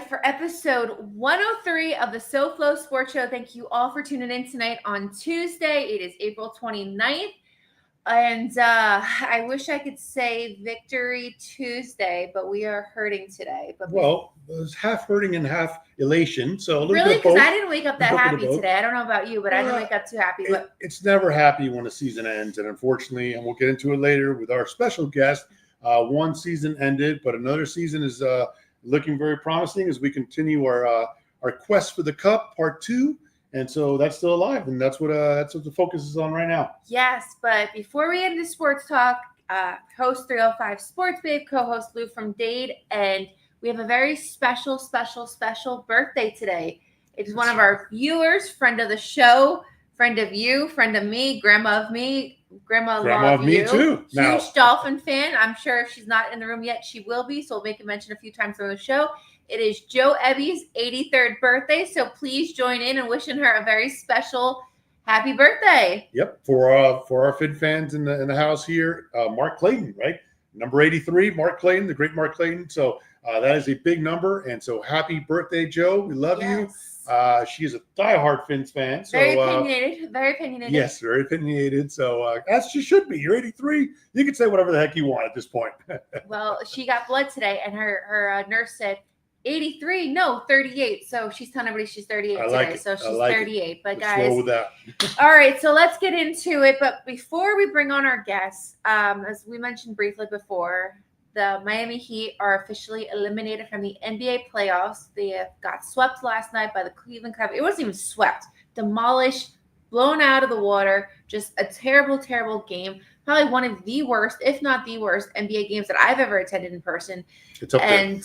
for episode 103 of the SoFLo Sports Show. Thank you all for tuning in tonight on Tuesday. It is April 29th. And I wish I could say Victory Tuesday, but we are hurting today. But well, it was half hurting and half elation. So a little really, bit of both. because I didn't wake up that happy today. I don't know about you, but I didn't wake up too happy. But it's never happy when a season ends. And unfortunately, and we'll get into it later with our special guest, one season ended, but another season is looking very promising as we continue our quest for the Cup, part 2. And so that's still alive, and that's what the focus is on right now. Yes, but before we get into sports talk, host 305 Sports Babe, co-host Lou from Dade, and we have a very special birthday today. It is one of our viewers, friend of the show, friend of you, friend of me, grandma of me, grandma of me you. too. Huge Dolphin fan. I'm sure if she's not in the room yet, she will be. So we'll make a mention a few times on the show. It is Joe Ebby's 83rd birthday, so please join in and wishing her a very special happy birthday. Yep, for our Fin fans in the house here, Mark Clayton, right? Number 83, Mark Clayton, the great Mark Clayton. So that is a big number, and so happy birthday, Joe. We love you. She is a diehard Fins fan. So, very opinionated. Yes, very opinionated. So as she should be. You're 83. You can say whatever the heck you want at this point. Well, she got blood today, and her nurse said, 83, no, 38. So she's telling everybody she's 38 today. So she's 38. But guys, roll with that. All right, so let's get into it. But before we bring on our guests, as we mentioned briefly before, the Miami Heat are officially eliminated from the NBA playoffs. They got swept last night by the Cleveland Cavaliers. It wasn't even swept, demolished, blown out of the water. Just a terrible, terrible game. Probably one of the worst, if not the worst, NBA games that I've ever attended in person. It's up there. And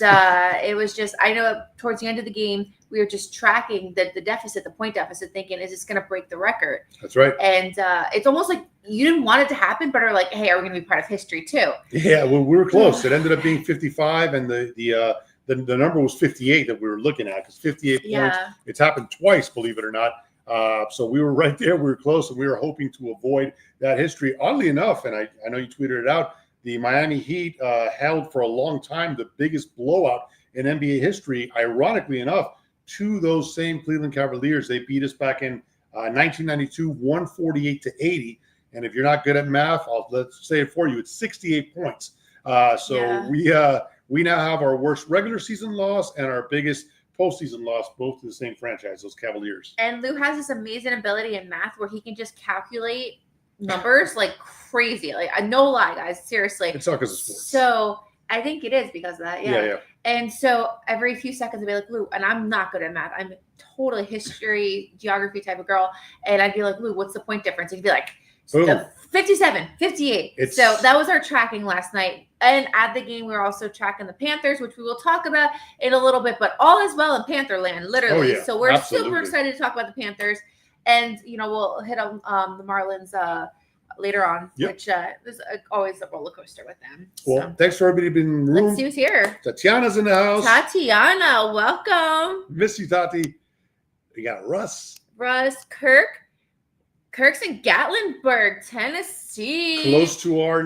it was just, I know towards the end of the game, we were just tracking the deficit, the point deficit, thinking, is this going to break the record? That's right. And it's almost like you didn't want it to happen, but are like, hey, are we going to be part of history too? Yeah, well, we were close. It ended up being 55, and the number was 58 that we were looking at, because 58 points. It's happened twice, believe it or not. So we were right there. We were close, and we were hoping to avoid that history. Oddly enough, and I know you tweeted it out, the Miami Heat held for a long time the biggest blowout in NBA history. Ironically enough, to those same Cleveland Cavaliers, they beat us back in 1992, 148-80. And if you're not good at math, let's say it for you. It's 68 points. We now have our worst regular season loss and our biggest postseason loss, both to the same franchise, those Cavaliers. And Lou has this amazing ability in math where he can just calculate numbers like crazy. Like, no lie, guys, seriously. It's not because of sports. So I think it is because of that. Yeah. And so every few seconds I'd be like, Lou, and I'm not good at math. I'm totally history, geography type of girl. And I'd be like, Lou, what's the point difference? He'd be like, 57, 58. So that was our tracking last night. And at the game, we were also tracking the Panthers, which we will talk about in a little bit, but all is well in Pantherland, literally. So we're super excited to talk about the Panthers. And, we'll hit on the Marlins later on, which is always a roller coaster with them. Well, thanks for everybody being in the room. Let's see who's here. Tatiana's in the house. Tatiana, welcome. Miss you, Tati. We got Russ, Kirk. Kirk's in Gatlinburg, Tennessee. Close to our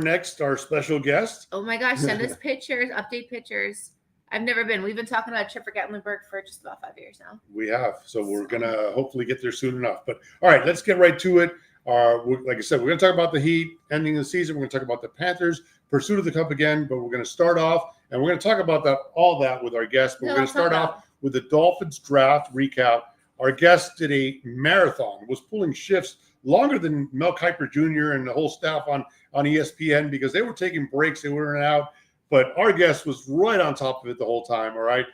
special guest. Oh my gosh, send us pictures, update pictures. I've never been. We've been talking about a trip for Gatlinburg for just about 5 years now. We have. So we're going to hopefully get there soon enough. But all right, let's get right to it. Like I said, we're going to talk about the Heat ending the season. We're going to talk about the Panthers, pursuit of the Cup again. But we're going to start off, and we're going to talk about all that with our guests. But we're going to start off with the Dolphins draft recap. Our guest did a marathon, was pulling shifts longer than Mel Kiper Jr. and the whole staff on ESPN, because they were taking breaks. They were in and out. But our guest was right on top of it the whole time, all right?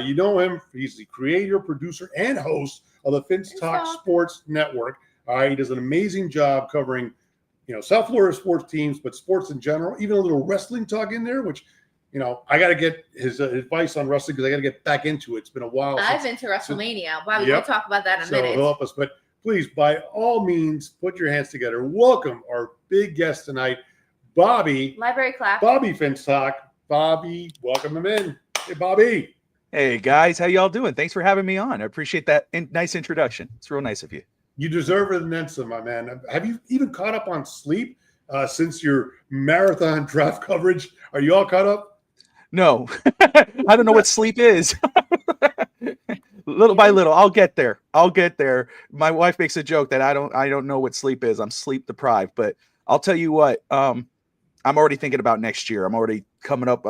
You know him. He's the creator, producer, and host of the Fins Talk Sports Network. All right, he does an amazing job covering, South Florida sports teams, but sports in general, even a little wrestling talk in there, which, I got to get his advice on wrestling because I got to get back into it. It's been a while. I've been to WrestleMania. Wow, we'll talk about that in a minute. So he'll help us. But please, by all means, put your hands together. Welcome our big guest tonight, Bobby. Library clap. Bobby Finstock. Bobby, welcome him in. Hey, Bobby. Hey, guys. How y'all doing? Thanks for having me on. I appreciate that nice introduction. It's real nice of you. You deserve it and then some, my man. Have you even caught up on sleep since your marathon draft coverage? Are you all caught up? No, I don't know what sleep is. Little by little, I'll get there. My wife makes a joke that I don't know what sleep is. I'm sleep deprived, but I'll tell you what, I'm already thinking about next year. I'm already coming up.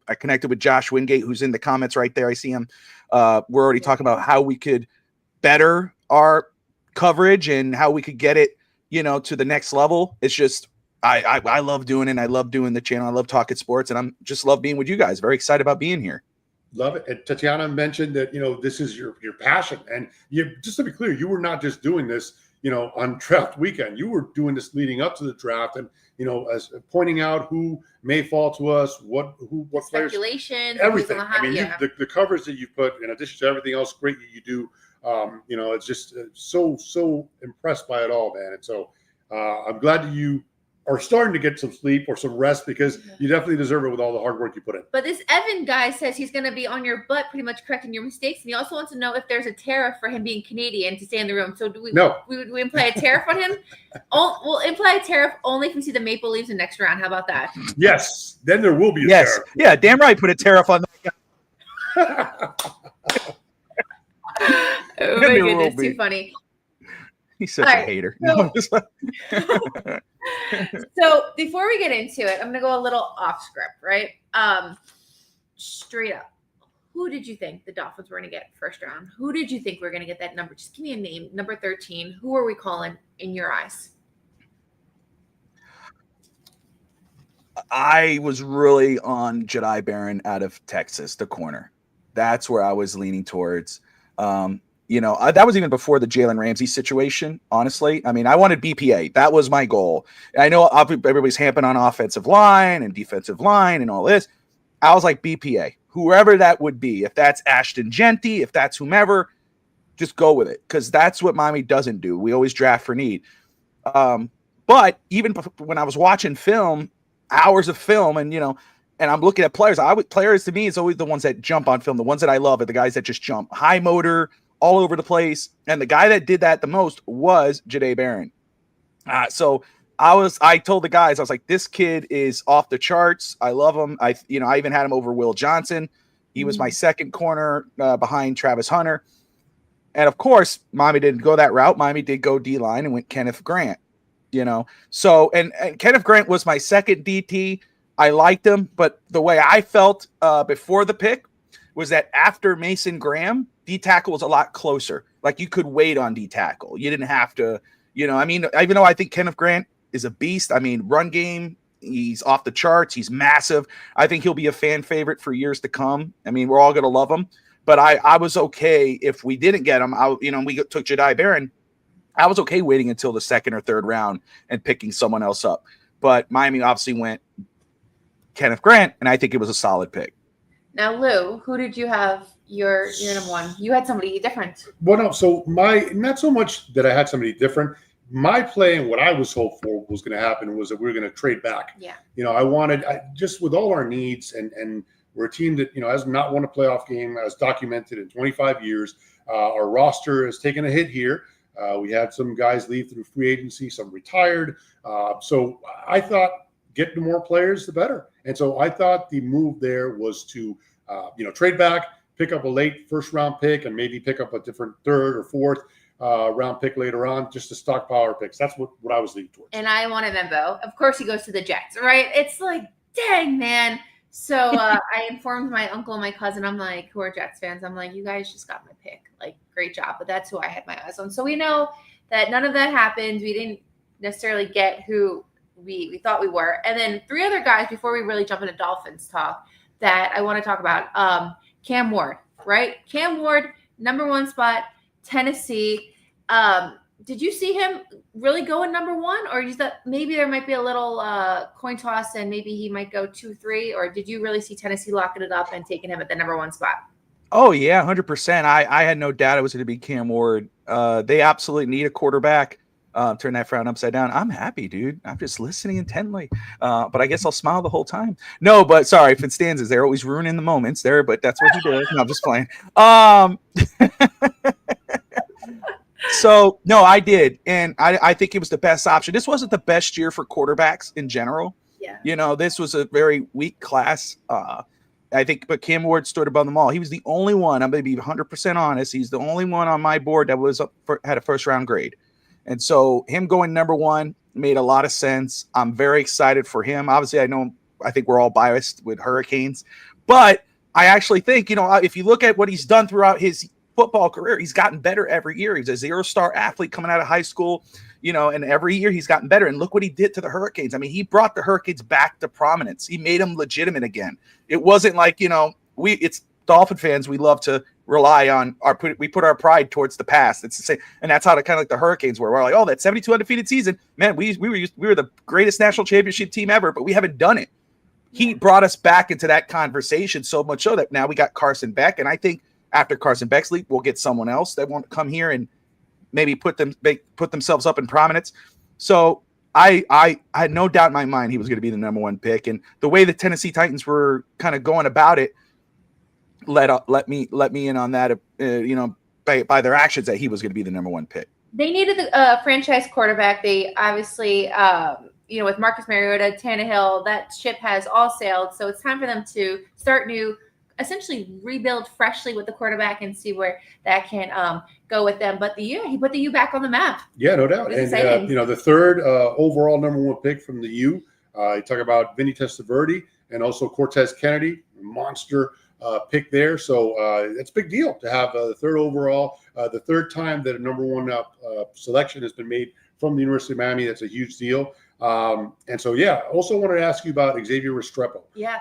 I connected with Josh Wingate, who's in the comments right there. I see him. We're already talking about how we could better our coverage and how we could get it, to the next level. It's just, I love doing it. And I love doing the channel. I love talking sports, and I'm just love being with you guys. Very excited about being here. Love it. And Tatiana mentioned that, this is your passion. And just to be clear, you were not just doing this, on draft weekend. You were doing this leading up to the draft, and, as pointing out who may fall to us, what players, everything. I mean, the covers that you put, in addition to everything else great that you do, it's just so impressed by it all, man. And so I'm glad that you are starting to get some sleep or some rest, because you definitely deserve it with all the hard work you put in. But this Evan guy says he's going to be on your butt, pretty much correcting your mistakes. And he also wants to know if there's a tariff for him being Canadian to stay in the room. So do we imply a tariff on him? We'll imply a tariff only if we see the Maple Leafs in the next round. How about that? Yes. Then there will be a tariff. Yeah, damn right. Put a tariff on that guy. Oh my goodness, too funny. He's such a hater. So before we get into it, I'm going to go a little off script, right? Straight up. Who did you think the Dolphins were going to get first round? Who did you think we were going to get that number? Just give me a name. Number 13. Who are we calling in your eyes? I was really on Jedi Barron out of Texas, the corner. That's where I was leaning towards. That was even before the Jalen Ramsey situation, honestly. I mean, I wanted BPA. That was my goal. And I know everybody's hamping on offensive line and defensive line and all this. I was like, BPA, whoever that would be. If that's Ashton Genty, if that's whomever, just go with it, because that's what Miami doesn't do. We always draft for need. But even when I was watching film, hours of film, and, and I'm looking at players, players to me is always the ones that jump on film. The ones that I love are the guys that just jump high motor, all over the place. And the guy that did that the most was Jahdae Barron. So I told the guys, I was like, this kid is off the charts. I love him. I even had him over Will Johnson. He was my second corner behind Travis Hunter. And of course, Miami didn't go that route. Miami did go D-line and went Kenneth Grant, So, and Kenneth Grant was my second DT. I liked him, but the way I felt before the pick was that after Mason Graham, D-tackle was a lot closer. Like, you could wait on D-tackle. You didn't have to, even though I think Kenneth Grant is a beast. I mean, run game, he's off the charts. He's massive. I think he'll be a fan favorite for years to come. I mean, we're all going to love him. But I was okay if we didn't get him. We took Jahdae Barron. I was okay waiting until the second or third round and picking someone else up. But Miami obviously went Kenneth Grant, and I think it was a solid pick. Now, Lou, who did you have your number one? You had somebody different. Well, no, so not so much that I had somebody different. My play and what I was hopeful was going to happen was that we were going to trade back. Yeah. I just with all our needs, and we're a team that, has not won a playoff game as documented in 25 years. Our roster has taken a hit here. We had some guys leave through free agency, some retired. So I thought getting more players, the better. And so I thought the move there was to, trade back, pick up a late first round pick, and maybe pick up a different third or fourth round pick later on, just to stockpile our picks. That's what I was leaning towards. And I wanted Membo. Of course, he goes to the Jets, right? It's like, dang, man. So I informed my uncle and my cousin. I'm like, who are Jets fans? I'm like, you guys just got my pick. Like, great job. But that's who I had my eyes on. So we know that none of that happened. We didn't necessarily get who we thought we were. And then three other guys before we really jump into Dolphins talk that I want to talk about. Cam Ward, right? Cam Ward, number one spot, Tennessee. Did you see him really go in number one, or just that maybe there might be a little coin toss and maybe he might go 2-3, or did you really see Tennessee locking it up and taking him at the number one spot? Oh yeah, 100%. I had no doubt it was going to be Cam Ward. They absolutely need a quarterback. Turn that frown upside down. I'm happy, dude. I'm just listening intently. But I guess I'll smile the whole time. No, but sorry, Fitzstanzas, they're always ruining the moments there, but that's what he does. No, I'm just playing. So no, I did. And I think it was the best option. This wasn't the best year for quarterbacks in general. Yeah. This was a very weak class. I think, but Cam Ward stood above them all. He was the only one. I'm going to be 100% honest. He's the only one on my board that had a first round grade. And so him going number one made a lot of sense. I'm very excited for him. Obviously, I think we're all biased with Hurricanes, but I actually think, if you look at what he's done throughout his football career, he's gotten better every year. He's a 0-star athlete coming out of high school, and every year he's gotten better. And look what he did to the Hurricanes. I mean, he brought the Hurricanes back to prominence. He made them legitimate again. It wasn't like, it's Dolphin fans. We love to rely on we put our pride towards the past. It's the same. And that's how kind of like the Hurricanes were. We're like, oh, that 72 undefeated season, man, we were the greatest national championship team ever, but we haven't done it. He brought us back into that conversation so much so that now we got Carson Beck. And I think after Carson Beck's leave, we'll get someone else that won't come here and maybe put themselves up in prominence. So I had no doubt in my mind he was going to be the number one pick. And the way the Tennessee Titans were kind of going about it let me in on that, by their actions, that he was going to be the number one pick. They needed a franchise quarterback. They obviously, with Marcus Mariota, Tannehill, that ship has all sailed. So it's time for them to start new, essentially rebuild freshly with the quarterback and see where that can go with them. But he put the U back on the map. Yeah, no doubt. And, the third overall number one pick from the U, you talk about Vinny Testaverde and also Cortez Kennedy, monster pick there. So it's a big deal to have the third overall, the third time that a number one selection has been made from the University of Miami. That's a huge deal. And so, also wanted to ask you about Xavier Restrepo. Yeah,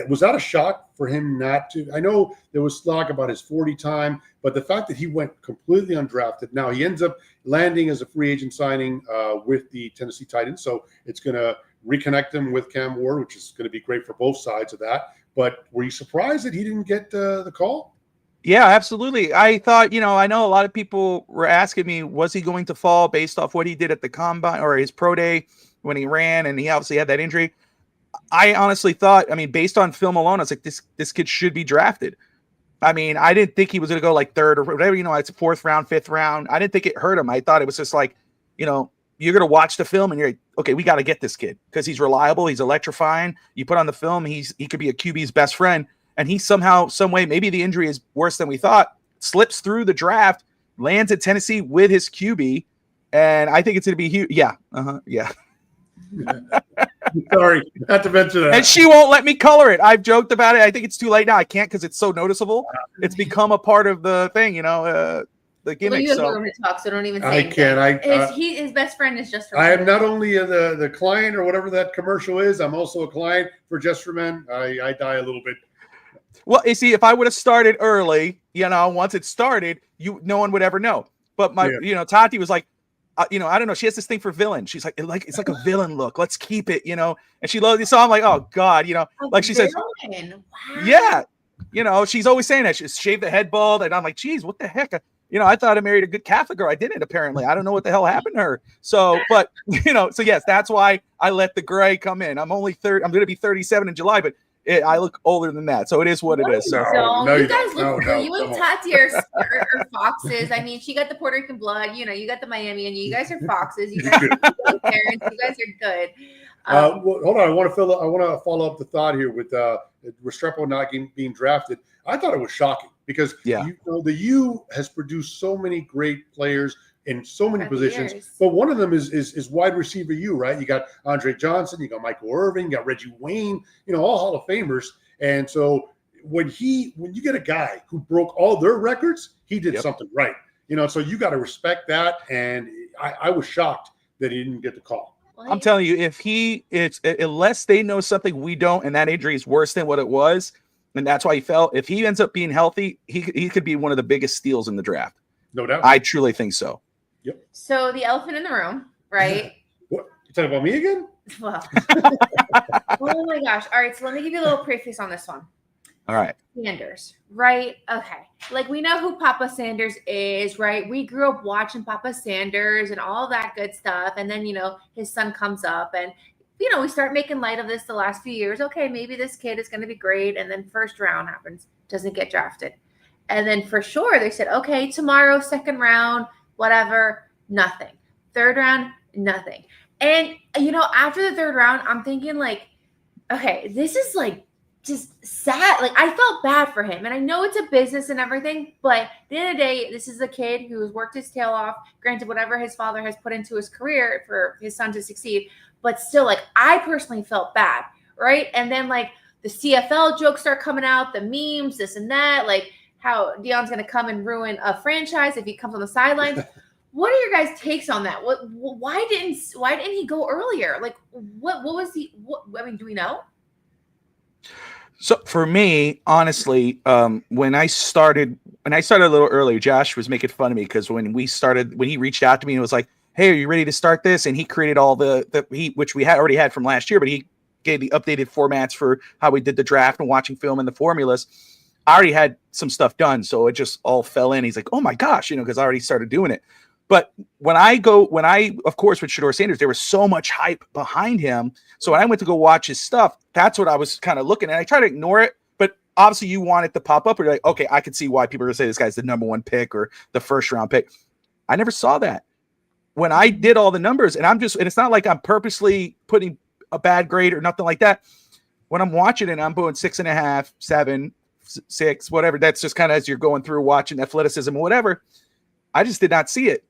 was that a shock for him not to? I know there was talk about his 40 time, but the fact that he went completely undrafted. Now he ends up landing as a free agent signing with the Tennessee Titans. So it's going to reconnect him with Cam Ward, which is going to be great for both sides of that. But were you surprised that he didn't get the call? Yeah, absolutely. I thought, I know a lot of people were asking me, was he going to fall based off what he did at the combine or his pro day when he ran, and he obviously had that injury. I honestly thought, based on film alone, I was like, this kid should be drafted. I didn't think he was going to go like third or whatever, it's a fourth round, fifth round. I didn't think it hurt him. I thought it was just like, you're going to watch the film and you're like, okay, we got to get this kid because he's reliable. He's electrifying. You put on the film, he could be a QB's best friend. And he somehow, some way, maybe the injury is worse than we thought, slips through the draft, lands at Tennessee with his QB. And I think it's going to be huge. Yeah. Yeah. Sorry, not to mention that. And she won't let me color it. I've joked about it. I think it's too late now. I can't because it's so noticeable. It's become a part of the thing, the gimmick. Well, you have no room to talk, so don't even say I can't. His best friend is Just for Men. I am not only the client or whatever that commercial is, I'm also a client for Just for Men. I die a little bit. Well, you see, if I would have started early, once it started, no one would ever know. But Tati was like, I don't know. She has this thing for villain. She's like, it's like a villain look. Let's keep it, and she loves it. So I'm like, oh God, like she says, wow. Yeah, she's always saying that. She's shaved the head bald, and I'm like, geez, what the heck? I thought I married a good Catholic girl. I didn't, apparently. I don't know what the hell happened to her. So, but so yes, that's why I let the gray come in. I'm only I'm going to be 37 in July, but I look older than that, so it is what it is. So you guys look good. You and Tati are foxes. She got the Puerto Rican blood. You got the Miami, and you guys are foxes. You guys are good parents. You guys are good. Well, hold on. I want to follow up the thought here with Restrepo not being drafted. I thought it was shocking because the U has produced so many great players in so many positions, but one of them is wide receiver U, right? You got Andre Johnson, you got Michael Irvin, you got Reggie Wayne, all Hall of Famers. And so when you get a guy who broke all their records, he did something right. So you got to respect that. And I was shocked that he didn't get the call. I'm telling you, unless they know something we don't, and that injury is worse than what it was, and that's why he fell. If he ends up being healthy, he could be one of the biggest steals in the draft. No doubt. I truly think so. Yep. So the elephant in the room, right? What? You talking about me again? Well, oh my gosh. All right. So let me give you a little preface on this one. All right. Sanders, right? Okay. Like we know who Papa Sanders is, right? We grew up watching Papa Sanders and all that good stuff. And then, his son comes up and, we start making light of this the last few years. Okay, maybe this kid is going to be great. And then first round happens, doesn't get drafted. And then for sure they said, okay, tomorrow, second round, whatever, nothing. Third round, nothing. And, after the third round, I'm thinking like, okay, this is like just sad. Like, I felt bad for him. And I know it's a business and everything, but at the end of the day, this is a kid who has worked his tail off. Granted, whatever his father has put into his career for his son to succeed. But still, like, I personally felt bad, right? And then, like, the CFL jokes start coming out, the memes, this and that, like how Deion's going to come and ruin a franchise if he comes on the sidelines. What are your guys' takes on that? Why didn't he go earlier? Like, what was he? I mean, do we know? So for me, honestly, when I started a little earlier, Josh was making fun of me because when he reached out to me and was like, "Hey, are you ready to start this?" And he created all which we already had from last year, but he gave the updated formats for how we did the draft and watching film and the formulas. I already had some stuff done, so it just all fell in. He's like, "Oh my gosh," because I already started doing it. But when I, of course, with Shedeur Sanders, there was so much hype behind him. So when I went to go watch his stuff, that's what I was kind of looking at. I try to ignore it, but obviously you want it to pop up. Or you're like, okay, I can see why people are going to say this guy's the number 1 pick or the first round pick. I never saw that. When I did all the numbers, and it's not like I'm purposely putting a bad grade or nothing like that. When I'm watching it, I'm going 6.5, 7, 6, whatever. That's just kind of as you're going through watching athleticism or whatever. I just did not see it.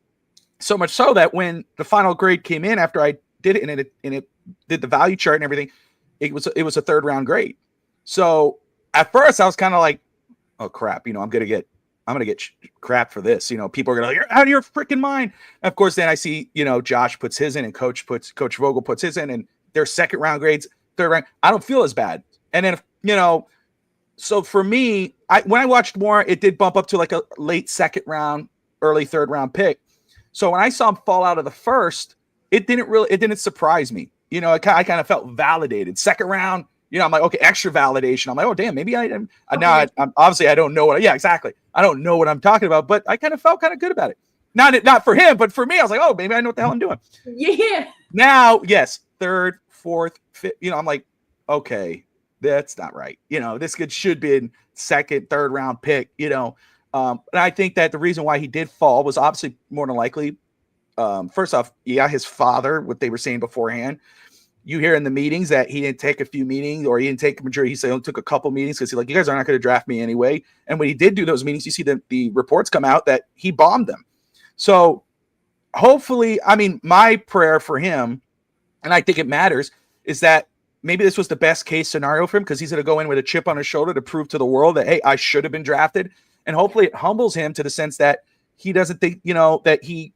So much so that when the final grade came in after I did it and it did the value chart and everything, it was a 3rd round grade. So at first I was kind of like, oh crap, I'm going to get crap for this. People are going to, you're out of your freaking mind. And of course, then I see, Josh puts his in and Coach Vogel puts his in and their 2nd round grades, 3rd round. I don't feel as bad. And then, so for me, when I watched more, it did bump up to like a late 2nd round, early 3rd round pick. So when I saw him fall out of the 1st, it didn't surprise me. I kind of felt validated. 2nd round, I'm like, okay, extra validation. I'm like, oh damn, maybe I'm obviously I don't know exactly. I don't know what I'm talking about, but I kind of felt kind of good about it. Not for him, but for me, I was like, oh, maybe I know what the hell I'm doing. Yeah. Now, yes, 3rd, 4th, 5th, I'm like, okay, that's not right. This kid should be in 2nd, 3rd round pick, and I think that the reason why he did fall was obviously more than likely, first off, his father, what they were saying beforehand. You hear in the meetings that he didn't take a few meetings or he didn't take a majority. He said he took a couple meetings because he's like, you guys are not going to draft me anyway. And when he did do those meetings, you see the reports come out that he bombed them. So hopefully, my prayer for him, and I think it matters, is that maybe this was the best case scenario for him because he's going to go in with a chip on his shoulder to prove to the world that, hey, I should have been drafted. And hopefully it humbles him to the sense that he doesn't think, that he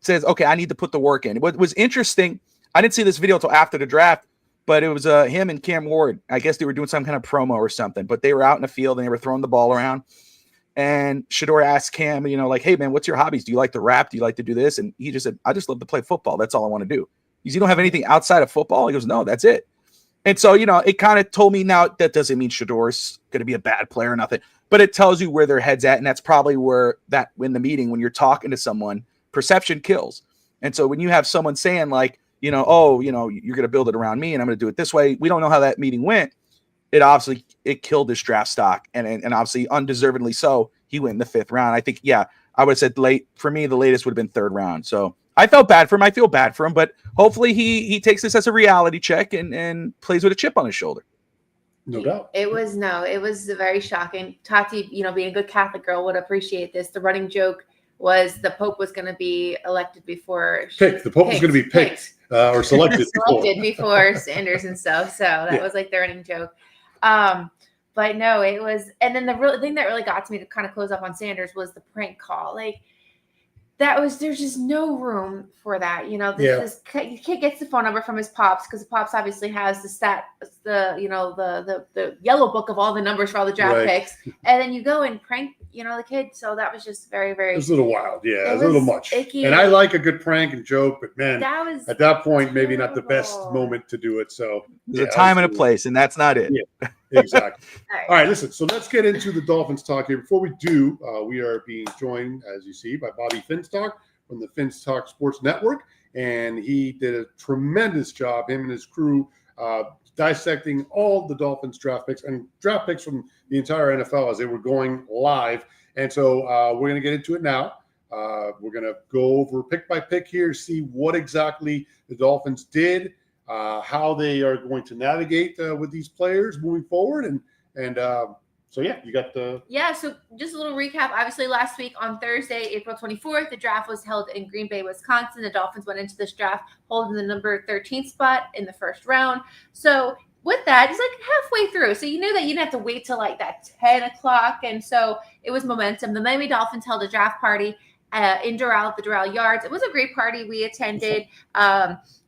says, okay, I need to put the work in. What was interesting, I didn't see this video until after the draft, but it was him and Cam Ward. I guess they were doing some kind of promo or something, but they were out in the field and they were throwing the ball around. And Shedeur asked Cam, like, hey, man, what's your hobbies? Do you like to rap? Do you like to do this? And he just said, I just love to play football. That's all I want to do. He goes, you don't have anything outside of football? He goes, no, that's it. And so, it kind of told me now that doesn't mean Shedeur's going to be a bad player or nothing, but it tells you where their head's at. And that's probably where that in the meeting, when you're talking to someone, perception kills. And so when you have someone saying like, you're going to build it around me and I'm going to do it this way. We don't know how that meeting went. It killed his draft stock and obviously undeservedly so. He went in the 5th round. I think, I would have said late for me. The latest would have been 3rd round. So I felt bad for him. I feel bad for him, but hopefully he takes this as a reality check and plays with a chip on his shoulder. No doubt. It was very shocking. Tati, being a good Catholic girl, would appreciate this. The running joke was the Pope was going to be elected before picked. The Pope was going to be picked. Or selected before Sanders and stuff. So that was like the running joke. But no, it was. And then the real thing that really got to me to kind of close up on Sanders was the prank call. Like, there's just no room for that. This kid gets the phone number from his pops because the pops obviously has the yellow book of all the numbers for all the draft picks. And then you go and prank, the kid. So that was just very, very. It was a little wild. Yeah, it was a little much. Icky. And I like a good prank and joke, but man, at that point, maybe not the best moment to do it. So there's a time and a place, and that's not it. Yeah. Exactly. All right, listen. So let's get into the Dolphins talk here. Before we do, we are being joined, as you see, by Bobby Finstock from the Finstock Sports Network, and he did a tremendous job. Him and his crew dissecting all the Dolphins draft picks and draft picks from the entire NFL as they were going live. And so we're going to get into it now. We're going to go over pick by pick here, see what exactly the Dolphins did. how they are going to navigate with these players moving forward. So yeah, you got the So just a little recap. Obviously, last week on Thursday, April 24th, the draft was held in Green Bay, Wisconsin. The Dolphins went into this draft holding the number 13th spot in the first round. So with that, it's like halfway through. So you knew that you didn't have to wait till like that 10 o'clock. And so it was momentum. The Miami Dolphins held a draft party in Doral at the Doral Yards. It was a great party. We attended.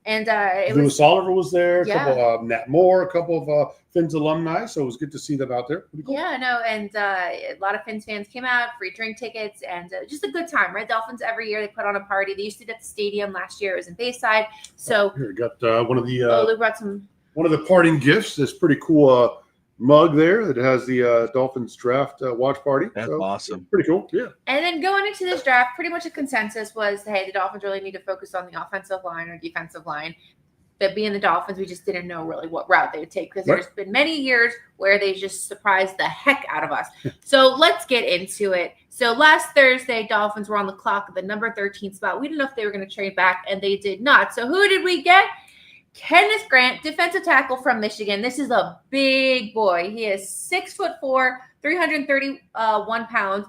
Lewis Oliver was there, a couple of Nat Moore, a couple of Finns alumni, so it was good to see them out there. Pretty cool. A lot of Finns fans came out, free drink tickets, and just a good time, right? Dolphins every year they put on a party. They used to do it at the stadium. Last year it was in Bayside. So here, got one of the Lou brought some. One of the parting gifts. This pretty cool mug there that has the Dolphins draft watch party. That's awesome. Pretty cool. Yeah. And then going into this draft, pretty much a consensus was, hey, the Dolphins really need to focus on the offensive line or defensive line. But being the Dolphins, we just didn't know really what route they would take because there's been many years where they just surprised the heck out of us. So let's get into it. So last Thursday, Dolphins were on the clock at the number 13 spot. We didn't know if they were going to trade back, and they did not. So who did we get? Kenneth Grant, defensive tackle from Michigan. This is a big boy. He is 6'4", 331 pounds.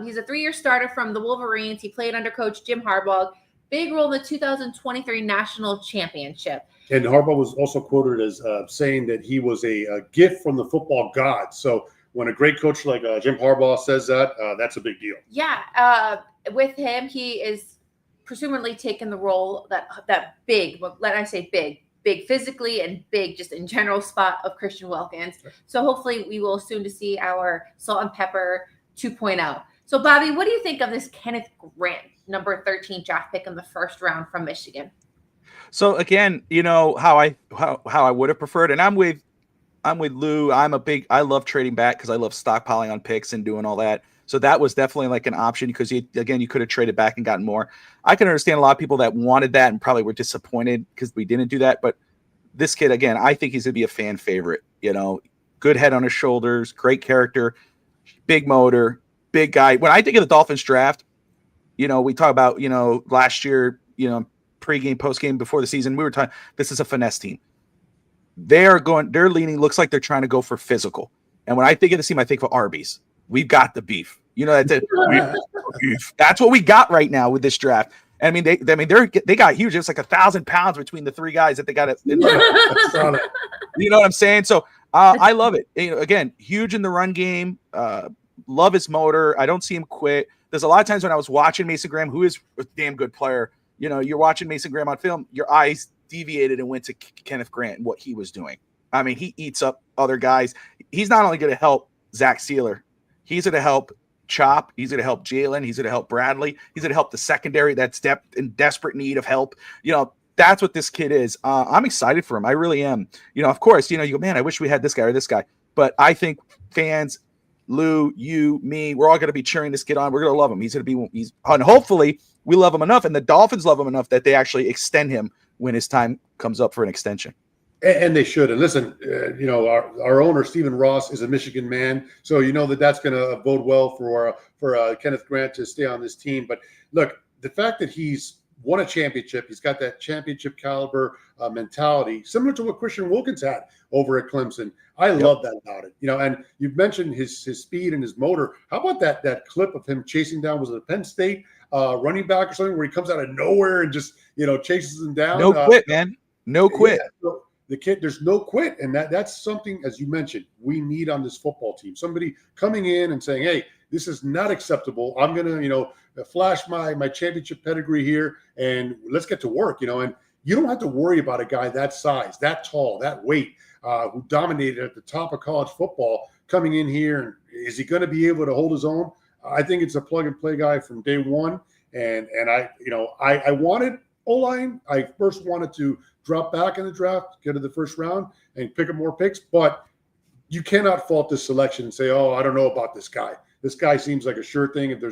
He's a 3-year starter from the Wolverines. He played under coach Jim Harbaugh. Big role in the 2023 national championship. And Harbaugh was also quoted as saying that he was a gift from the football gods. So when a great coach like Jim Harbaugh says that, that's a big deal. Yeah. With him, he is presumably taken the role that big, when I say big physically and big just in general spot of Christian Wilkins. So hopefully we will soon to see our salt and pepper 2.0. So Bobby, what do you think of this Kenneth Grant, number 13 draft pick in the first round from Michigan? So again, you know how I would have preferred, and I'm with Lou. I love trading back because I love stockpiling on picks and doing all that. So that was definitely like an option because you could have traded back and gotten more. I can understand a lot of people that wanted that and probably were disappointed because we didn't do that. But this kid, again, I think he's going to be a fan favorite. You know, good head on his shoulders, great character, big motor, big guy. When I think of the Dolphins draft, you know, we talk about, you know, last year, you know, pregame, postgame, before the season, we were talking, this is a finesse team. They're leaning, looks like they're trying to go for physical. And when I think of this team, I think of Arby's. We've got the beef. You know, that's what we got right now with this draft. And I mean, they got huge. It's like 1,000 pounds between the three guys that they got. You know what I'm saying? So I love it. You know, again, huge in the run game. Love his motor. I don't see him quit. There's a lot of times when I was watching Mason Graham, who is a damn good player. You know, you're watching Mason Graham on film, your eyes deviated and went to Kenneth Grant and what he was doing. I mean, he eats up other guys. He's not only going to help Zach Sealer, he's going to help Chop. He's going to help Jalen. He's going to help Bradley. He's going to help the secondary that's in desperate need of help. You know, that's what this kid is. I'm excited for him. I really am. You know, of course, you know, you go, man, I wish we had this guy or this guy. But I think fans, Lou, you, me, we're all going to be cheering this kid on. We're going to love him. And hopefully we love him enough, and the Dolphins love him enough that they actually extend him when his time comes up for an extension. And they should. And listen, you know, our owner, Stephen Ross, is a Michigan man. So you know that's going to bode well for Kenneth Grant to stay on this team. But look, the fact that he's won a championship, he's got that championship caliber mentality, similar to what Christian Wilkins had over at Clemson. I love that about it. You know, and you've mentioned his speed and his motor. How about that clip of him chasing down, was it a Penn State running back or something, where he comes out of nowhere and just, you know, chases him down? No quit, man. No quit. Yeah, so the kid, there's no quit. And that's something, as you mentioned, we need on this football team. Somebody coming in and saying, hey, this is not acceptable. I'm going to, you know, flash my championship pedigree here and let's get to work, you know. And you don't have to worry about a guy that size, that tall, that weight, who dominated at the top of college football coming in here. And is he going to be able to hold his own? I think it's a plug and play guy from day one. And I wanted O-line. I first wanted to drop back in the draft, get to the first round, and pick up more picks. But you cannot fault this selection and say, "Oh, I don't know about this guy. This guy seems like a sure thing if there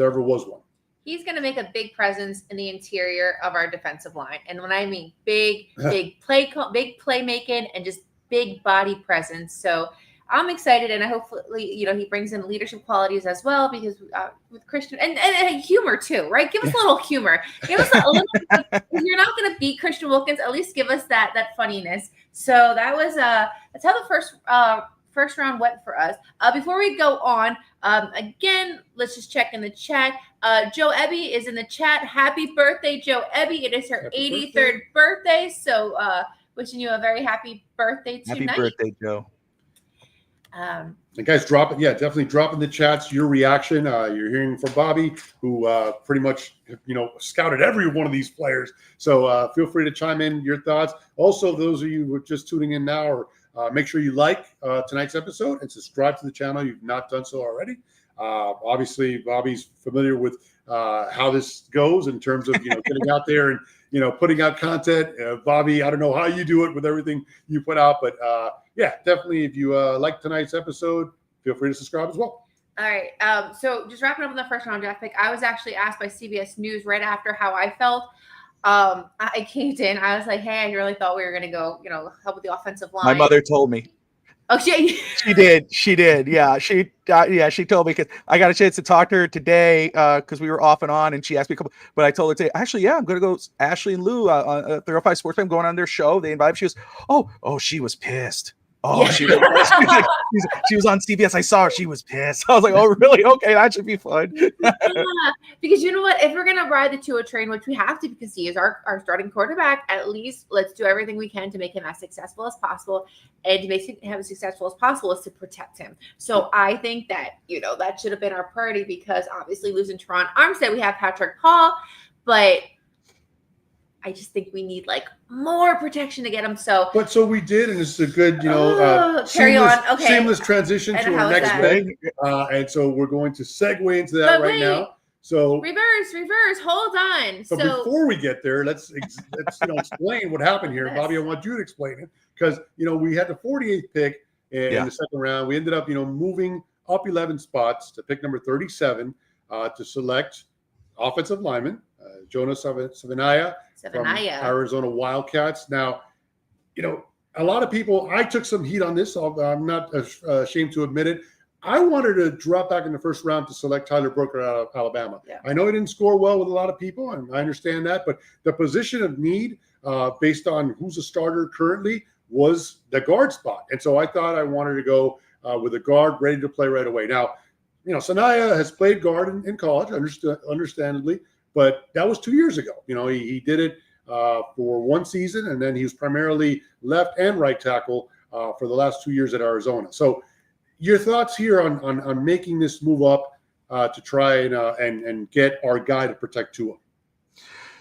ever was one." He's going to make a big presence in the interior of our defensive line, and when I mean big playmaking, and just big body presence. So I'm excited, and I hopefully, he brings in leadership qualities as well, because with Christian and humor too, right? Give us a little humor. Give us a little. If you're not going to beat Christian Wilkins, at least give us that funniness. So that was that's how the first round went for us. Before we go on, again, let's just check in the chat. Joe Ebby is in the chat. Happy birthday, Joe Ebby. It is her 83rd birthday. So wishing you a very happy birthday tonight. Happy birthday, Joe. And guys, definitely drop in the chats your reaction. You're hearing from Bobby, who pretty much, scouted every one of these players. So feel free to chime in your thoughts. Also, those of you who are just tuning in now, or make sure you like tonight's episode and subscribe to the channel if you've not done so already. Obviously, Bobby's familiar with how this goes in terms of getting out there and putting out content. Bobby, I don't know how you do it with everything you put out, but definitely if you like tonight's episode, feel free to subscribe as well. All right. So just wrapping up on the first round draft pick, I was actually asked by CBS News right after how I felt. I caved in. I was like, hey, I really thought we were going to go, help with the offensive line. My mother told me. Oh, she did. Yeah. She told me, because I got a chance to talk to her today because we were off and on, and she asked me a couple, but I told her today, actually, I'm going to go Ashley and Lou on 305 Sports Show. I'm going on their show. They invited. She was, oh, she was pissed. Oh, yeah. she was on CBS. I saw her. She was pissed. I was like, oh, really? Okay, that should be fun. Because you know what? If we're going to ride the Tua train, which we have to because he is our starting quarterback, at least let's do everything we can to make him as successful as possible. And to make him as successful as possible is to protect him. So I think that, that should have been our priority, because obviously losing Teron Armstead, we have Patrick Paul, but I just think we need more protection to get him. So we did, and this is a good, carry on. Okay. Seamless transition to our next thing. And so we're going to segue into that now. So reverse. Hold on. But before we get there, let's explain what happened here. Yes. Bobby, I want you to explain it, because we had the 48th pick in the second round. We ended up moving up 11 spots to pick number 37 to select offensive lineman Jonas Savanaya from Arizona Wildcats. Now, a lot of people, I took some heat on this. I'm not ashamed to admit it. I wanted to drop back in the first round to select Tyler Brooker out of Alabama. Yeah. I know he didn't score well with a lot of people, and I understand that, but the position of need, based on who's a starter currently, was the guard spot. And so I thought I wanted to go with a guard ready to play right away. Now, Sanaya has played guard in college, understandably, but that was 2 years ago. He did it for one season, and then he was primarily left and right tackle for the last 2 years at Arizona. So your thoughts here on making this move up to try and get our guy to protect Tua?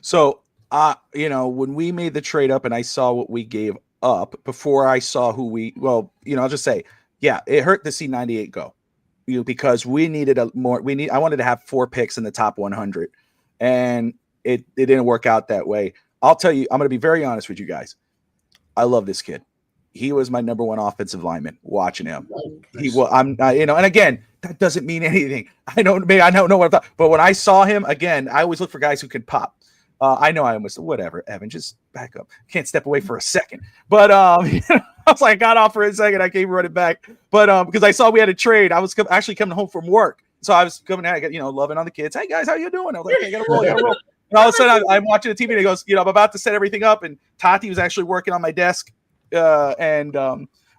So, when we made the trade up and I saw what we gave up before I saw I'll just say, it hurt to see 98 go, because we needed I wanted to have 4 picks in the top 100, and it didn't work out that way. I'll tell you, I'm going to be very honest with you guys. I love this kid. He was my number one offensive lineman. Watching him, and again, that doesn't mean anything. I don't know what I thought, but when I saw him again, I always look for guys who can pop. I know I almost whatever. Evan, just back up. Can't step away for a second. But I was like, I got off for a second. I came running back, but because I saw we had a trade, I was actually coming home from work, so I was coming out, loving on the kids. Hey guys, how you doing? I was like, okay, I gotta roll. And all of a sudden, I'm watching the TV, and he goes, I'm about to set everything up, and Tati was actually working on my desk.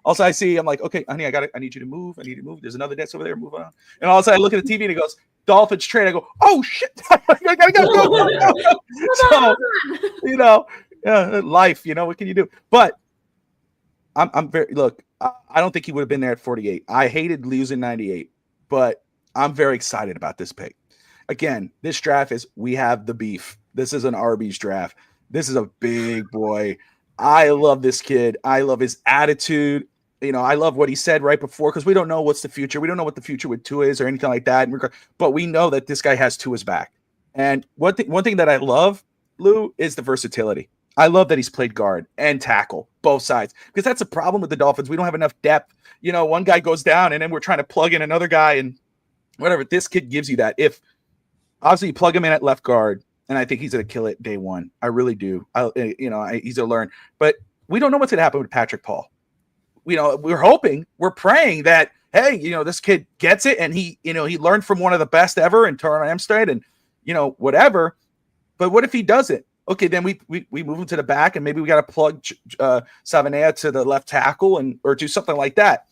Also I see, I'm like, okay, honey, I need you to move. I need to move. There's another desk over there. Move on. And all of a sudden I look at the TV and he goes, Dolphins trade. I go, oh shit. I gotta go. So, life, what can you do? But I'm very, I don't think he would have been there at 48. I hated losing 98, but I'm very excited about this pick. Again, this draft we have the beef. This is an Arby's draft. This is a big boy. I love this kid. I love his attitude. I love what he said right before, because we don't know what's the future. We don't know what the future with Tua is or anything like that. But we know that this guy has Tua's back. And one thing that I love, Lou, is the versatility. I love that he's played guard and tackle, both sides, because that's a problem with the Dolphins. We don't have enough depth. One guy goes down, and then we're trying to plug in another guy and whatever. This kid gives you that. If obviously you plug him in at left guard, and I think he's going to kill it day one. I really do. He's going to learn. But we don't know what's going to happen with Patrick Paul. we're hoping, we're praying that, hey, this kid gets it, and he learned from one of the best ever in Turner Armstead, and whatever. But what if he doesn't? Okay, then we move him to the back, and maybe we got to plug Savanaya to the left tackle, or do something like that.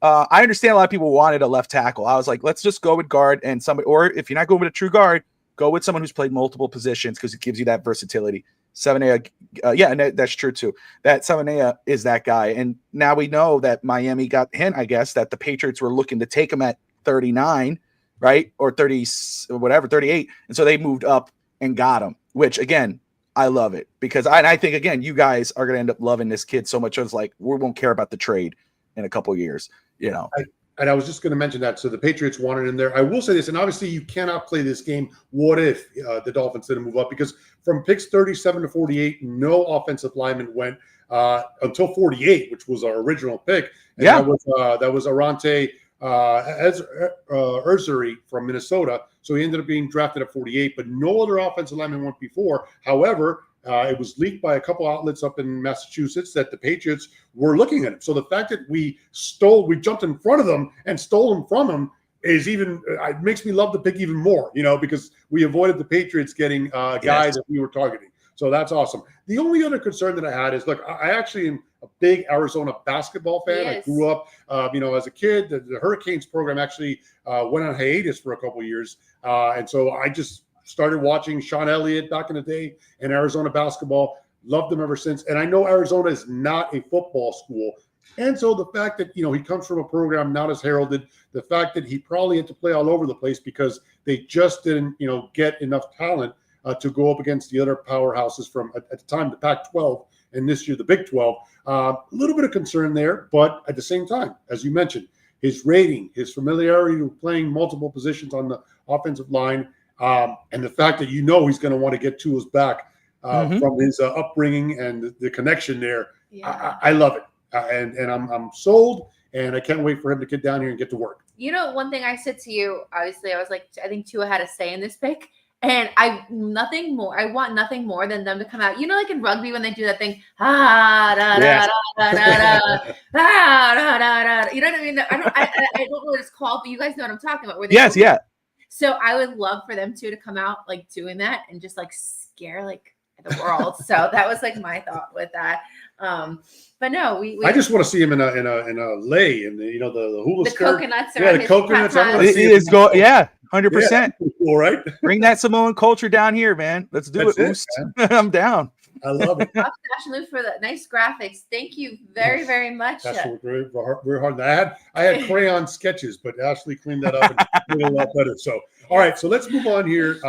I understand a lot of people wanted a left tackle. I was like, let's just go with guard and somebody, or if you're not going with a true guard, go with someone who's played multiple positions because it gives you that versatility. Savanaya, and that's true too. That Savanaya is that guy, and now we know that Miami got the hint, I guess, that the Patriots were looking to take him at 39, right, or 30, whatever, 38, and so they moved up and got him. Which again, I love it because I think again, you guys are going to end up loving this kid so much. It's like we won't care about the trade in a couple of years, And I was just going to mention that. So the Patriots wanted him there. I will say this, and obviously you cannot play this game. What if the Dolphins didn't move up? Because from picks 37 to 48, no offensive lineman went until 48, which was our original pick. And that was Arante Erzuri from Minnesota. So he ended up being drafted at 48, but no other offensive lineman went before. However, it was leaked by a couple outlets up in Massachusetts that the Patriots were looking at him. So the fact that we jumped in front of them and stole him from him is it makes me love the pick even more, because we avoided the Patriots getting guys that we were targeting. So that's awesome. The only other concern that I had is, look, I actually am a big Arizona basketball fan. Yes. I grew up, as a kid. The Hurricanes program actually went on hiatus for a couple of years. And so I just started watching Sean Elliott back in the day in Arizona basketball. Loved them ever since. And I know Arizona is not a football school. And so the fact that, he comes from a program not as heralded, the fact that he probably had to play all over the place because they just didn't, get enough talent to go up against the other powerhouses from, at the time, the Pac-12, and this year the Big 12. A little bit of concern there, but at the same time, as you mentioned, his rating, his familiarity with playing multiple positions on the offensive line, and the fact that he's going to want to get Tua's back from his upbringing and the connection there, I love it, and I'm sold, and I can't wait for him to get down here and get to work. One thing I said to you, obviously, I was like, I think Tua had a say in this pick. And I want nothing more than them to come out. Like in rugby when they do that thing, da da da da da da. You know what I mean? I don't know what it's called, but you guys know what I'm talking about. Yes, yeah. So I would love for them to come out like doing that and just like scare like the world. So that was like my thought with that. But no, we I just want to see him in a lei and the hula the skirt. coconuts. The coconuts. I want to see it go. Yeah, 100%. All right. Bring that Samoan culture down here, man. Let's do it. I'm down. I love it. Fashion Loop for the nice graphics. Thank you very, very much. That's very, very hard. I had crayon sketches, but Ashley cleaned that up and made it a lot better. So, all right. So let's move on here.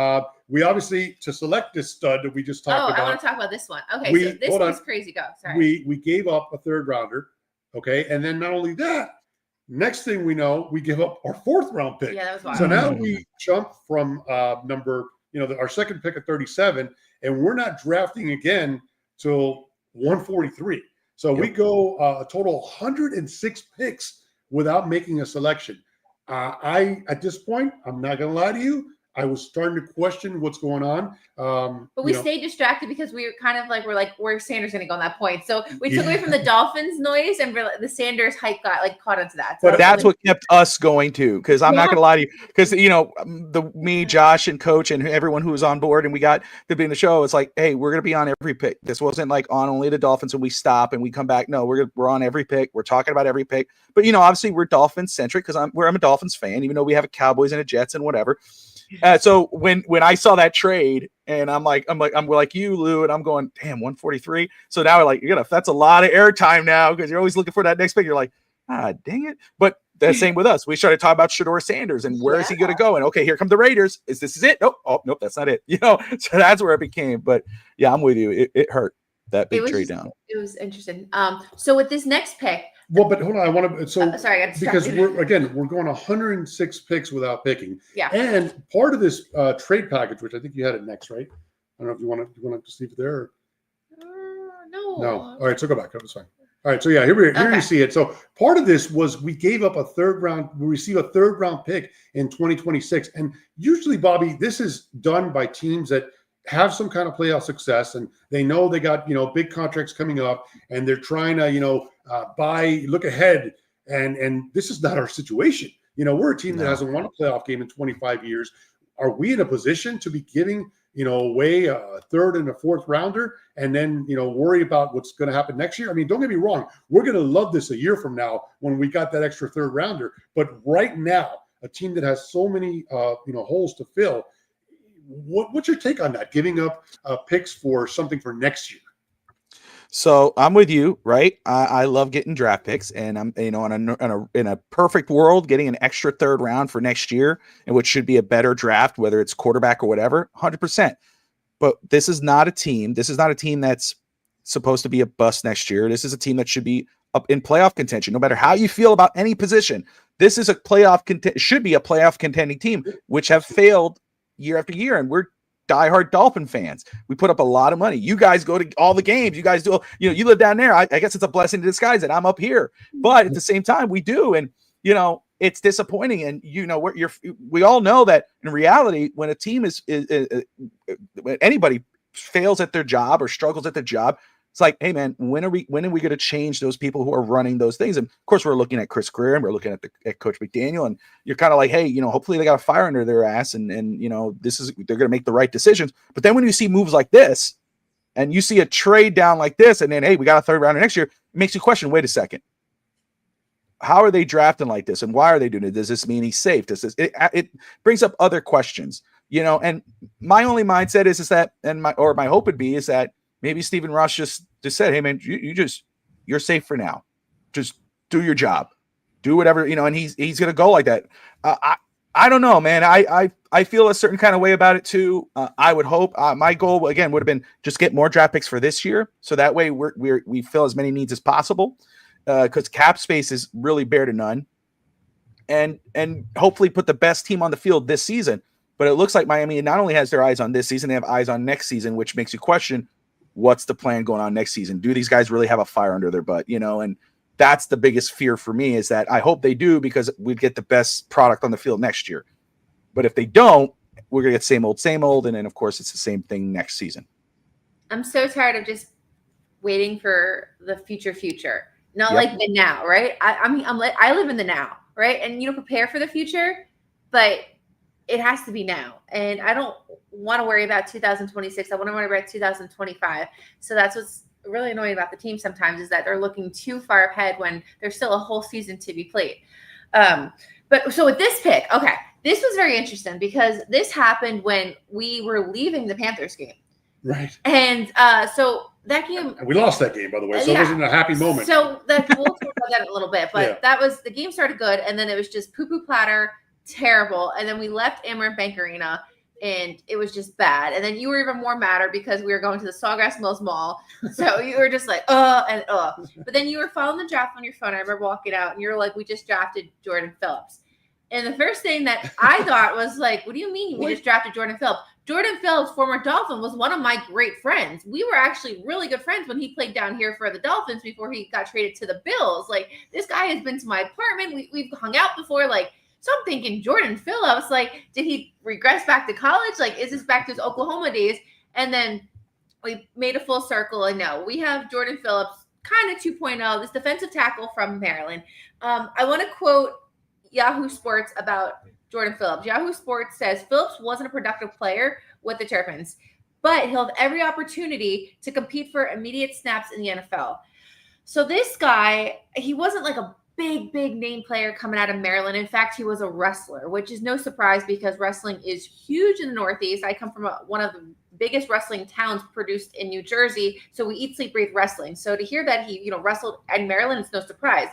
We obviously, to select this stud that we just talked about. I want to talk about this one. Okay, so this one's crazy. Go. Sorry. We gave up a third rounder. Okay. And then not only that, next thing we know, we give up our fourth round pick. Yeah, that was wild. So now we jump from our second pick at 37, and we're not drafting again till 143. So we go a total 106 picks without making a selection. At this point, I'm not going to lie to you, I was starting to question what's going on. But we stayed distracted because we were kind of like, where's Sanders going to go on that point? So we took away from the Dolphins noise, and the Sanders hype got caught onto that. So but that's what kept us going too. Because I'm not going to lie to you. Because me, Josh, and Coach, and everyone who was on board, and we got to be in the show. It's like, hey, we're going to be on every pick. This wasn't like on only the Dolphins and we stop and we come back. No, we're on every pick. We're talking about every pick. But obviously we're Dolphins centric because I'm a Dolphins fan, even though we have a Cowboys and a Jets and whatever. So when I saw that trade, and I'm like you, Lou, and I'm going, damn, 143. So now we're like, that's a lot of airtime now because you're always looking for that next pick. You're like, dang it. But the same with us. We started talking about Shedeur Sanders and where is he going to go? And okay, here come the Raiders. This is it? Nope, that's not it. So that's where it became. But yeah, I'm with you. It hurt that big trade down. It was interesting. So with this next pick. Well, but hold on. I want to. So sorry, I got because we're going 106 picks without picking. Yeah. And part of this trade package, which I think you had it next, right? I don't know if you want to see it there. No. All right, so go back. That was fine. All right, so yeah, here you see it. So part of this was we gave up we receive a third round pick in 2026, and usually, Bobby, this is done by teams that have some kind of playoff success, and they know they got big contracts coming up, and they're trying to look ahead. And this is not our situation. We're a team that hasn't won a playoff game in 25 years. Are we in a position to be giving, away a third and a fourth rounder and then, worry about what's going to happen next year? I mean, don't get me wrong. We're going to love this a year from now when we got that extra third rounder. But right now, a team that has so many, holes to fill, what's your take on that? Giving up picks for something for next year? So I'm with you, right? I love getting draft picks, and I'm, in a perfect world, getting an extra third round for next year, and which should be a better draft, whether it's quarterback or whatever, 100%. But this is not a team. This is not a team that's supposed to be a bust next year. This is a team that should be up in playoff contention, no matter how you feel about any position. This is should be a playoff contending team, which have failed year after year, and we're diehard Dolphin fans. We put up a lot of money. You guys go to all the games. You guys do, you live down there. I guess it's a blessing in disguise that I'm up here. But at the same time, we do. And, it's disappointing. And, we all know that in reality, when a team when anybody fails at their job or struggles at their job, it's like, hey man, when are we going to change those people who are running those things? And of course, we're looking at Chris Greer and we're looking at Coach McDaniel, and you're kind of like, hey, hopefully they got a fire under their ass, and they're going to make the right decisions. But then when you see moves like this, and you see a trade down like this, and then hey, we got a third rounder next year, it makes you question. Wait a second, how are they drafting like this, and why are they doing it? Does this mean he's safe? It brings up other questions, And my only mindset is that, and my hope would be is that. Maybe Stephen Ross just said, hey man, you're safe for now. Just do your job, do whatever, and he's going to go like that. I don't know, man. I feel a certain kind of way about it too. I would hope my goal again would have been just get more draft picks for this year. So that way we fill as many needs as possible. Cause cap space is really bare to none, and hopefully put the best team on the field this season. But it looks like Miami not only has their eyes on this season, they have eyes on next season, which makes you question, what's the plan going on next season? Do these guys really have a fire under their butt? And that's the biggest fear for me, is that I hope they do, because we'd get the best product on the field next year. But if they don't, we're going to get same old. And then of course it's the same thing next season. I'm so tired of just waiting for the future, not like the now, right? I live in the now, right? And prepare for the future, but it has to be now. And I don't want to worry about 2026. I want to worry about 2025. So that's what's really annoying about the team sometimes, is that they're looking too far ahead when there's still a whole season to be played. But so with this pick, okay, this was very interesting because this happened when we were leaving the Panthers game. Right. And so that game, and we lost that game, by the way. So it wasn't a happy moment. So we'll talk about that in a little bit, but the game started good. And then it was just poo-poo platter, terrible. And then we left Amerant Bank Arena and it was just bad. And then you were even more madder because we were going to the Sawgrass Mills Mall. So you were just like, But then you were following the draft on your phone. I remember walking out and you were like, we just drafted Jordan Phillips. And the first thing that I thought was like, what do you mean we just drafted Jordan Phillips? Jordan Phillips, former Dolphin, was one of my great friends. We were actually really good friends when he played down here for the Dolphins before he got traded to the Bills. Like, this guy has been to my apartment. We've hung out before. Like, so I'm thinking Jordan Phillips, like, did he regress back to college? Like, is this back to his Oklahoma days? And then we made a full circle. And no, we have Jordan Phillips, kind of 2.0, this defensive tackle from Maryland. I want to quote Yahoo Sports about Jordan Phillips. Yahoo Sports says Phillips wasn't a productive player with the Terrapins, but he'll have every opportunity to compete for immediate snaps in the NFL. So this guy, he wasn't like a big name player coming out of Maryland. In fact, he was a wrestler, which is no surprise because wrestling is huge in the Northeast. I come from one of the biggest wrestling towns produced in New Jersey. So we eat, sleep, breathe wrestling. So to hear that he, wrestled in Maryland, it's no surprise.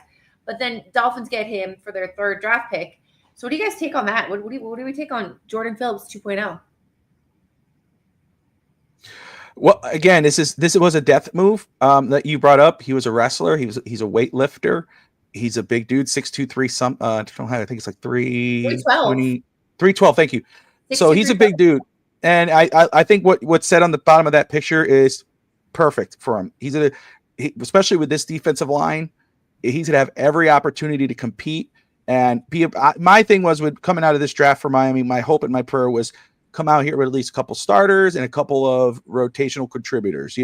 But then Dolphins get him for their third draft pick. So what do you guys take on that? What do we take on Jordan Phillips 2.0? Well, again, this was a depth move that you brought up. He was a wrestler. He's a weightlifter. He's a big dude, 6'2", I think it's like 312. Thank you. So he's a big dude. And I think what's said on the bottom of that picture is perfect for him. Especially with this defensive line, he's going to have every opportunity to compete and be. My thing was with coming out of this draft for Miami, my hope and my prayer was come out here with at least a couple starters and a couple of rotational contributors.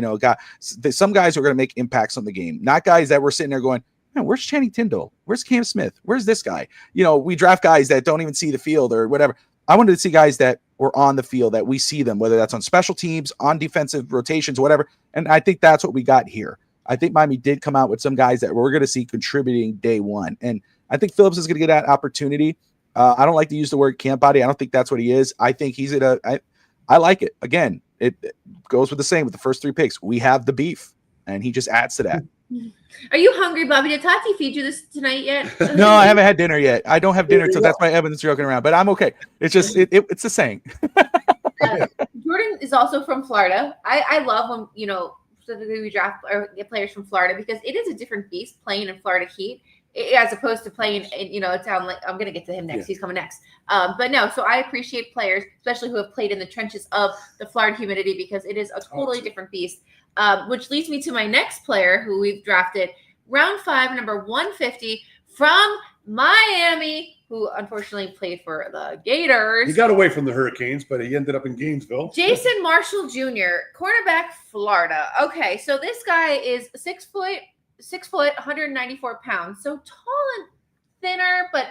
Some guys are going to make impacts on the game, not guys that were sitting there going, man, where's Channing Tindall? Where's Cam Smith? Where's this guy? We draft guys that don't even see the field or whatever. I wanted to see guys that were on the field, that we see them, whether that's on special teams, on defensive rotations, whatever. And I think that's what we got here. I think Miami did come out with some guys that we're going to see contributing day one. And I think Phillips is going to get that opportunity. I don't like to use the word camp body. I don't think that's what he is. I think he's I like it. Again, it goes with the same with the first 3 picks. We have the beef, and he just adds to that. Are you hungry, Bobby? Did Tati feed you this tonight yet? No, I haven't had dinner yet. I don't have dinner, so that's why Evan's joking around. But I'm okay. It's just it's the same. Jordan is also from Florida. I love when specifically we draft or get players from Florida because it is a different beast playing in Florida heat as opposed to playing in a town like I'm gonna get to him next. Yeah. He's coming next. But no, so I appreciate players, especially who have played in the trenches of the Florida humidity because it is a totally different beast. Which leads me to my next player who we've drafted, round 5, number 150 from Miami, who unfortunately played for the Gators. He got away from the Hurricanes, but he ended up in Gainesville. Jason Marshall Jr., cornerback, Florida. Okay, so this guy is 6 foot, 194 pounds. So tall and thinner, but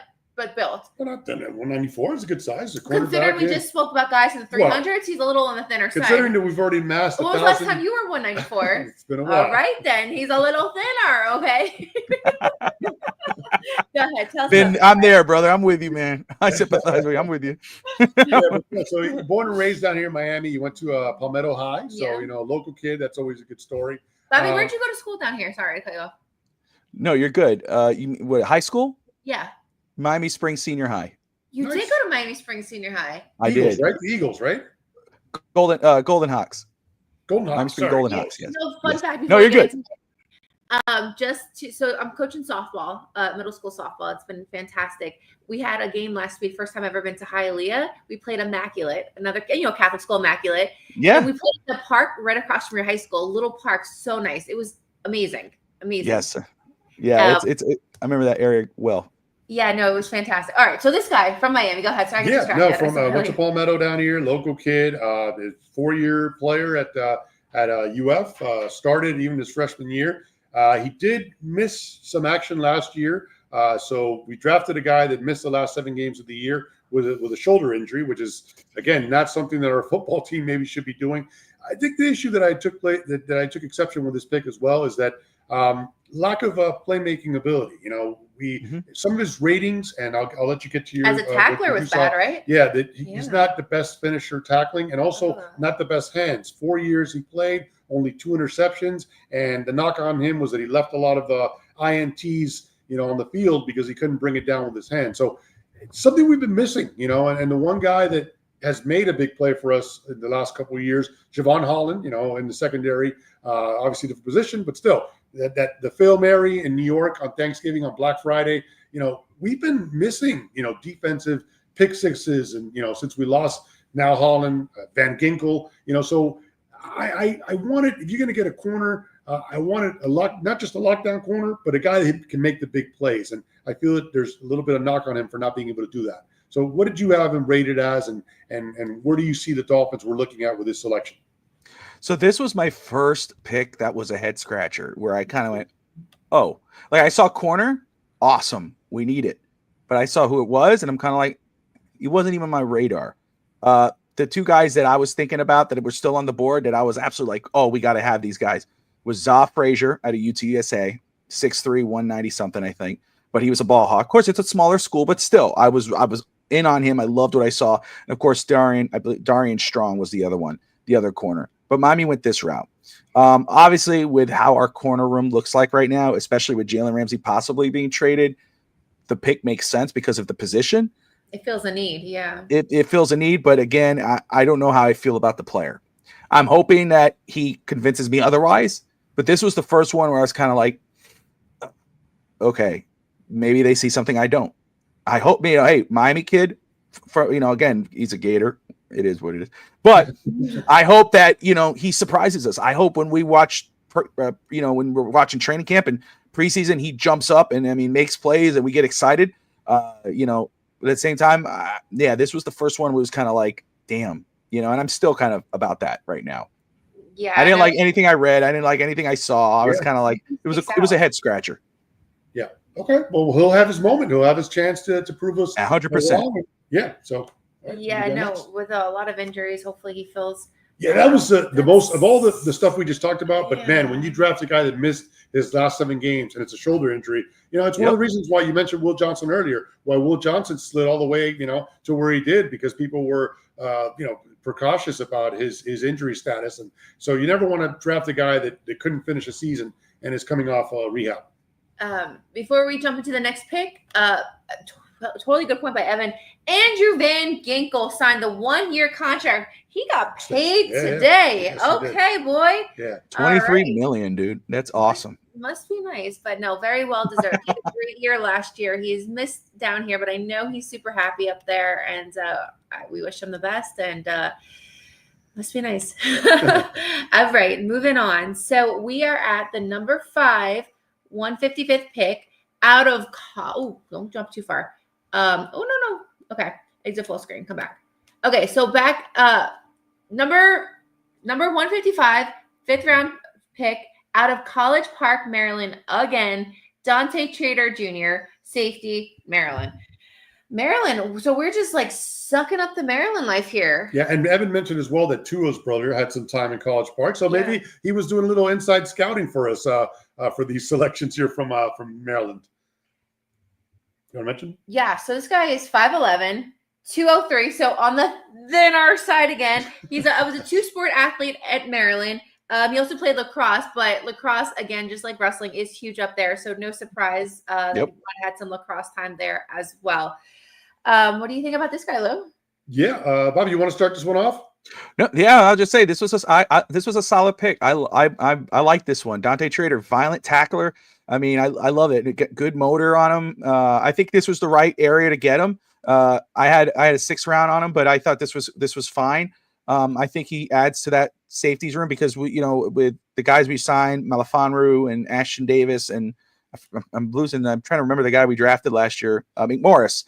built. Well, not thin. 194 is a good size. Considering we just spoke about guys in the 300s, he's a little on the thinner side. Considering that we've already massed 1,000. When was the last time you were 194? It's been a while. All right, then. He's a little thinner, okay? Go ahead. Tell us. I'm there, brother. I'm with you, man. I sympathize with you. I'm with you. So born and raised down here in Miami. You went to Palmetto High. So, a local kid. That's always a good story. Bobby, where'd you go to school down here? Sorry to cut you off. No, you're good. What, high school? Yeah. Miami Springs Senior High. You did go to Miami Springs Senior High. I Eagles, did. Right? The Eagles, right? Golden Hawks. Golden Hawks. Miami Springs Golden Hawks. Yes. So fun fact. No, you're good. So I'm coaching softball, middle school softball. It's been fantastic. We had a game last week. First time I've ever been to Hialeah. We played Immaculate, another Catholic school Immaculate. Yeah. And we played in the park right across from your high school. Little park, so nice. It was amazing. Yes, sir. Yeah, I remember that area well. Yeah, no, it was fantastic. All right, so this guy from Miami, go ahead. Sorry, went to Palmetto down here, local kid, 4-year player at UF. Started even his freshman year. He did miss some action last year, so we drafted a guy that missed the last 7 games of the year with a shoulder injury, which is again not something that our football team maybe should be doing. I think the issue that I took exception with this pick as well is that lack of playmaking ability. Some of his ratings, and I'll let you get to your as a tackler was bad, right? Yeah, he's not the best finisher tackling, and also not the best hands. 4 years he played, only 2 interceptions, and the knock on him was that he left a lot of INTs, on the field because he couldn't bring it down with his hand. So it's something we've been missing, and the one guy that has made a big play for us in the last couple of years, Javon Holland, in the secondary, obviously different position, but still that the Phil Mary in New York on Thanksgiving, on Black Friday, we've been missing, defensive pick sixes, and since we lost now Holland, Van Ginkel, so I wanted, if you're going to get a corner, I wanted not just a lockdown corner, but a guy that can make the big plays, and I feel that there's a little bit of knock on him for not being able to do that. So what did you have him rated as, and where do you see the Dolphins were looking at with this selection? So this was my first pick that was a head scratcher where I kind of went, oh, like I saw corner, awesome, we need it. But I saw who it was, and I'm kind of like, it wasn't even my radar. The 2 guys that I was thinking about that were still on the board that I was absolutely like, oh, we got to have these guys, was Zoff Frazier out of UTSA, 6'3", 190 something, I think. But he was a ball hawk. Of course, it's a smaller school, but still, I was in on him. I loved what I saw. And of course, Darian Strong was the other one, the other corner. But Miami went this route. Obviously, with how our corner room looks like right now, especially with Jalen Ramsey possibly being traded, the pick makes sense because of the position. It feels a need, yeah. It feels a need, but again, I don't know how I feel about the player. I'm hoping that he convinces me otherwise, but this was the first one where I was kind of like, okay, maybe they see something I don't. I hope, hey, Miami kid, again, he's a Gator. It is what it is. But I hope that, he surprises us. I hope when we watch, when we're watching training camp and preseason, he jumps up and, makes plays and we get excited. But at the same time, this was the first one where it was kind of like, damn, and I'm still kind of about that right now. Yeah, I didn't like anything I read. I didn't like anything I saw. I was kind of like, it was a head scratcher. Yeah. Okay. Well, he'll have his moment. He'll have his chance to prove us 100%. Yeah. So. Right, with a lot of injuries, hopefully he feels. Yeah, that was the most of all the stuff we just talked about. But man, when you draft a guy that missed his last 7 games and it's a shoulder injury, it's one of the reasons why you mentioned Will Johnson earlier. Why Will Johnson slid all the way, to where he did, because people were, precautious about his injury status, and so you never want to draft a guy that couldn't finish a season and is coming off rehab. Before we jump into the next pick, totally good point by Evan. Andrew Van Ginkel signed the 1-year contract. He got paid today. Yes, okay, boy. Yeah, $23 million, dude. That's awesome. Must be nice, but no, very well deserved. He had a great year last year. He's missed down here, but I know he's super happy up there, and we wish him the best. And must be nice. All right, moving on. So we are at the number 5, 155th pick out of. Don't jump too far. No. Okay, exit full screen. Come back. Okay, so back. Number 155, 5th round pick out of College Park, Maryland. Again, Dante Trader Jr., safety, Maryland. So we're just like sucking up the Maryland life here. Yeah, and Evan mentioned as well that Tua's brother had some time in College Park, so maybe he was doing a little inside scouting for us for these selections here from Maryland. You want to mention? Yeah, so this guy is 5'11", 203. So on the thinner side again. I was a 2-sport athlete at Maryland. He also played lacrosse, but lacrosse, again, just like wrestling, is huge up there. So no surprise that he had some lacrosse time there as well. What do you think about this guy, Lou? Yeah, Bobby, you want to start this one off? No, yeah, I'll just say this was a solid pick. I like this one. Dante Trader, violent tackler. I mean, I love it. Good motor on him. I think this was the right area to get him. I had a 6th round on him, but I thought this was fine. I think he adds to that safeties room because with the guys we signed, Malifonwu and Ashton Davis, and I'm trying to remember the guy we drafted last year, McMorris.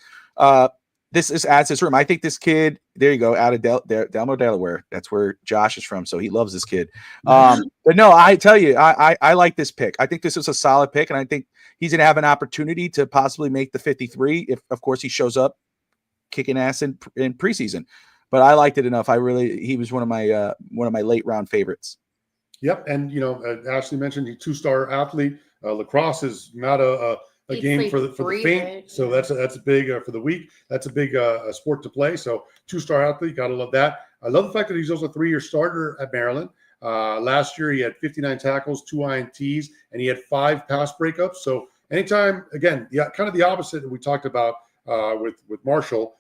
This adds this room. I think this kid, there you go, out of Delmar, Delaware. That's where Josh is from, so he loves this kid. But no, I tell you, I like this pick. I think this is a solid pick, and I think he's going to have an opportunity to possibly make the 53 if, of course, he shows up kicking ass in preseason. But I liked it enough. He was one of my late round favorites. Yep, and Ashley mentioned he's a 2-star athlete. Lacrosse is not a game for the faint, so that's a big for the weak. That's a big sport to play. So 2-star athlete, gotta love that. I love the fact that he's also a 3-year starter at Maryland. Last year he had 59 tackles, 2 INTs, and he had 5 pass breakups. So anytime, again, kind of the opposite that we talked about with Marshall.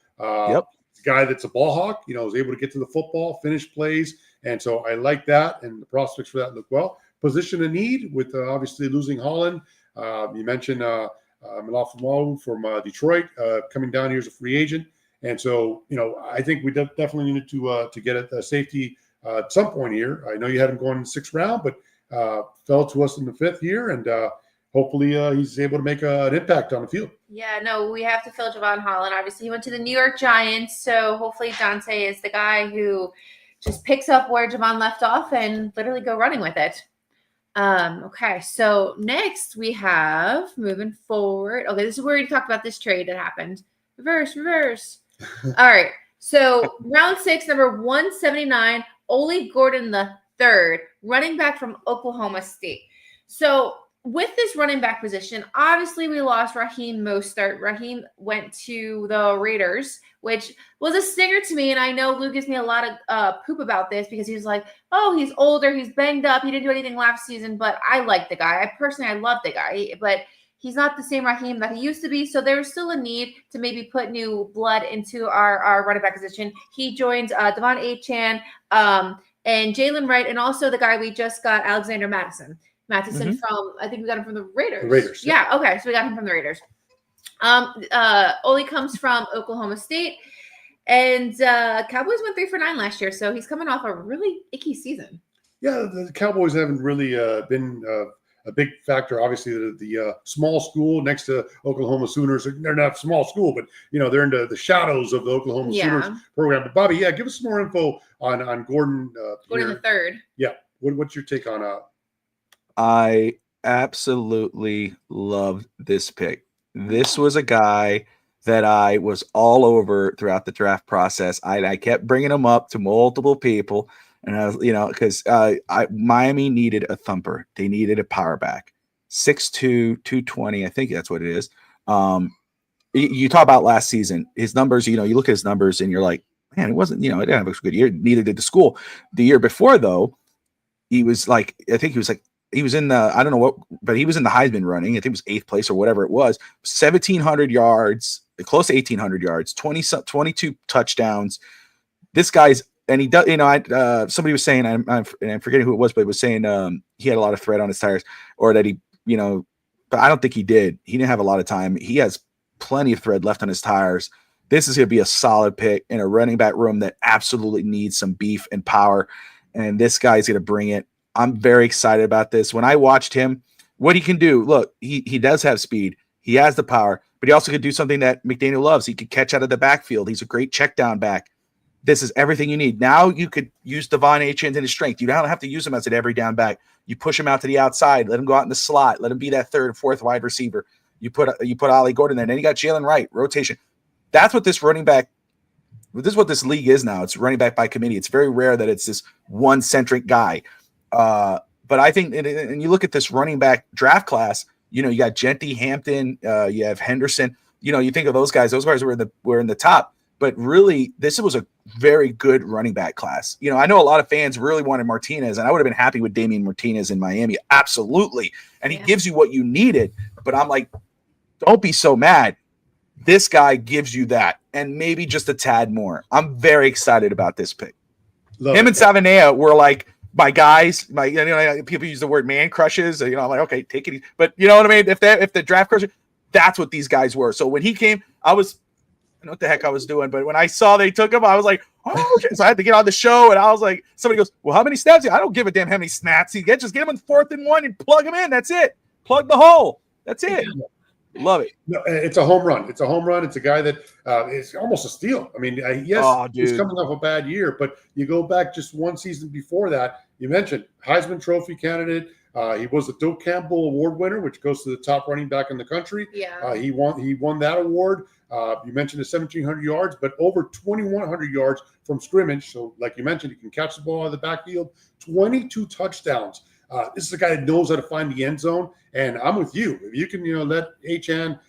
Guy that's a ball hawk, is able to get to the football, finish plays, and so I like that, and the prospects for that look well. Position of need with obviously losing Holland. You mentioned Malifonwu from Detroit coming down here as a free agent, and so I think we definitely needed to get a safety at some point here. I know you had him going in the 6th round, but fell to us in the 5th here, and hopefully he's able to make an impact on the field. Yeah, no, we have to fill Javon Holland. Obviously, he went to the New York Giants, so hopefully Dante is the guy who just picks up where Javon left off and literally go running with it. Okay, so next we have, moving forward. Okay, this is where you talked about this trade that happened. Reverse. All right, so round 6, number 179, Ollie Gordon III, running back from Oklahoma State. So with this running back position, obviously we lost Raheem Mostert. Raheem went to the Raiders, which was a stinger to me. And I know Lou gives me a lot of poop about this because he's like, oh, he's older, he's banged up, he didn't do anything last season. But I like the guy. I love the guy. But he's not the same Raheem that he used to be. So there was still a need to maybe put new blood into our running back position. He joins Devon Achane and Jalen Wright, and also the guy we just got, Alexander Mattison from, I think we got him from the Raiders. The Raiders. Yeah. Okay. So we got him from the Raiders. Oli comes from Oklahoma State, and Cowboys went 3 for 9 last year. So he's coming off a really icky season. Yeah. The Cowboys haven't really been a big factor. Obviously, the small school next to Oklahoma Sooners. They're not small school, but they're into the shadows of the Oklahoma Sooners program. But Bobby, give us some more info on Gordon. Gordon the third. Yeah, what's your take on? I absolutely loved this pick. This was a guy that I was all over throughout the draft process. I kept bringing him up to multiple people, and I was, because Miami needed a thumper. They needed a power back, 6'2", 220. I think that's what it is. You talk about last season, his numbers. You look at his numbers, and you're like, man, it wasn't. It didn't have a good year. Neither did the school. The year before, though, he was like, I think he was in the, I don't know what, but he was in the Heisman running. I think it was 8th place or whatever it was. 1,700 yards, close to 1,800 yards, 22 touchdowns. This guy's, and he does, somebody was saying, I'm forgetting who it was, but it was saying he had a lot of thread on his tires, or that he, but I don't think he did. He didn't have a lot of time. He has plenty of thread left on his tires. This is going to be a solid pick in a running back room that absolutely needs some beef and power. And this guy's going to bring it. I'm very excited about this. When I watched him, what he can do, look, he does have speed. He has the power, but he also could do something that McDaniel loves. He could catch out of the backfield. He's a great check down back. This is everything you need. Now you could use Devon Achane to his strength. You don't have to use him as an every down back. You push him out to the outside, let him go out in the slot, let him be that third, fourth wide receiver. You put Ollie Gordon there, and then you got Jalen Wright, rotation. That's what this running back, this is what this league is now. It's running back by committee. It's very rare that it's this one-centric guy. But I think, and you look at this running back draft class, you got Genty, Hampton, you have Henderson, you think of those guys were in the top, but really this was a very good running back class. I know a lot of fans really wanted Martinez, and I would have been happy with Damian Martinez in Miami. Absolutely. And he gives you what you needed, but I'm like, don't be so mad. This guy gives you that, and maybe just a tad more. I'm very excited about this pick. Him and Savanaya were like, my guys, people use the word man crushes. I'm like, okay, take it easy. But you know what I mean? If the draft crusher, that's what these guys were. So when he came, I don't know what the heck I was doing, but when I saw they took him, I was like, oh, okay. So I had to get on the show, and I was like, somebody goes, well, how many snaps? I don't give a damn how many snaps he gets. Just get him in 4th and 1 and plug him in. That's it. Plug the hole. That's it. Love it. No, it's a home run. It's a home run. It's a guy that is almost a steal. I mean, yes, he's coming off a bad year, but you go back just one season before that. You mentioned Heisman Trophy candidate. He was the Doak Campbell Award winner, which goes to the top running back in the country. Yeah. He won that award. You mentioned the 1,700 yards, but over 2,100 yards from scrimmage. So, like you mentioned, he can catch the ball out of the backfield. 22 touchdowns. This is a guy that knows how to find the end zone, and I'm with you. If you can, let Achane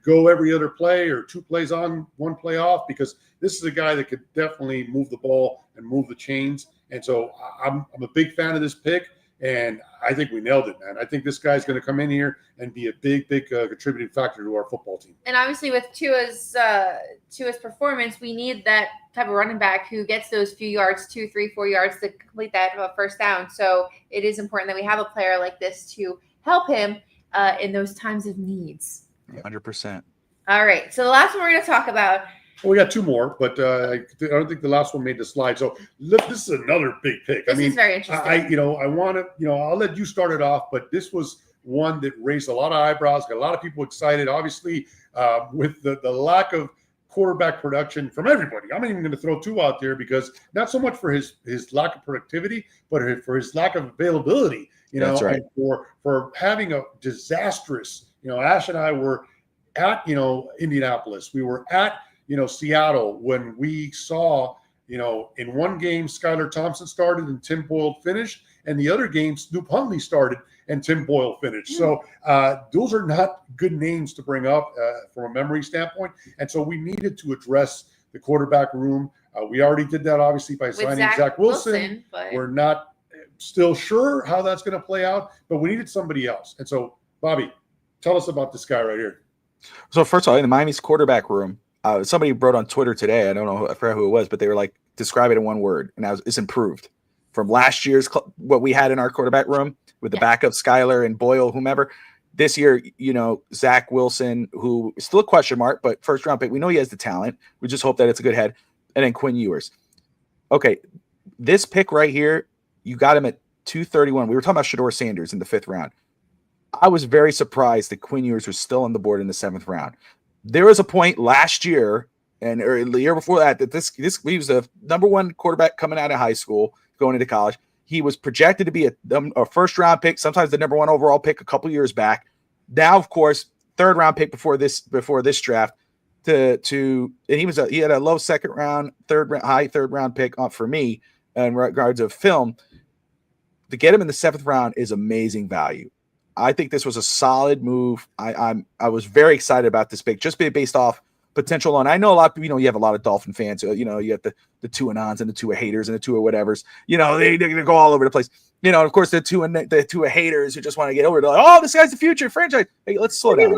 go every other play or 2 plays on, 1 play off, because this is a guy that could definitely move the ball and move the chains. And so I'm a big fan of this pick, and I think we nailed it, man. I think this guy's going to come in here and be a big contributing factor to our football team. And obviously with Tua's performance, we need that type of running back who gets those few yards, 2, 3, 4 yards to complete that first down. So it is important that we have a player like this to help him in those times of needs. 100%. All right. So the last one we're going to talk about. Well, we got 2 more, but I don't think the last one made the slide. So look, this is another big pick. This is very interesting. I want to, I'll let you start it off, but this was one that raised a lot of eyebrows, got a lot of people excited. Obviously, with the lack of quarterback production from everybody. I'm even going to throw 2 out there because not so much for his lack of productivity, but for his lack of availability. That's right. And for having a disastrous. Ash and I were at Indianapolis. We were at Seattle when we saw in one game Skylar Thompson started and Tim Boyle finished, and the other game Snoop Huntley started and Tim Boyle finished. So those are not good names to bring up from a memory standpoint. And so we needed to address the quarterback room. We already did that, obviously, by signing Zach Wilson. But we're not still sure how that's going to play out, but we needed somebody else. And so, Bobby, tell us about this guy right here. So first of all, in the Miami's quarterback room, somebody wrote on Twitter today, I don't know, I forgot who it was, but they were like, describe it in one word. And it's improved from last year's, what we had in our quarterback room with the backup Skylar and Boyle, whomever. This year, Zach Wilson, who is still a question mark, but first round pick, we know he has the talent. We just hope that it's a good head. And then Quinn Eers. Okay, this pick right here, you got him at 231. We were talking about Shedeur Sanders in the 5th round. I was very surprised that Quinn Eers was still on the board in the 7th round. There was a point last year or the year before that this he was the number 1 quarterback coming out of high school, going into college. He was projected to be a first-round pick, sometimes the number 1 overall pick a couple years back. Now, of course, 3rd-round pick before this draft. And he had a low 2nd round, high 3rd round pick for me in regards of film. To get him in the 7th round is amazing value. I think this was a solid move. I was very excited about this pick, just based off potential. And I know a lot of people, you have a lot of Dolphin fans. You got the 2 anons and the 2 haters and the 2 whatevers. They're going to go all over the place. Of course, the 2 haters who just want to get over it. They're like, oh, this guy's the future franchise. Hey, let's slow down.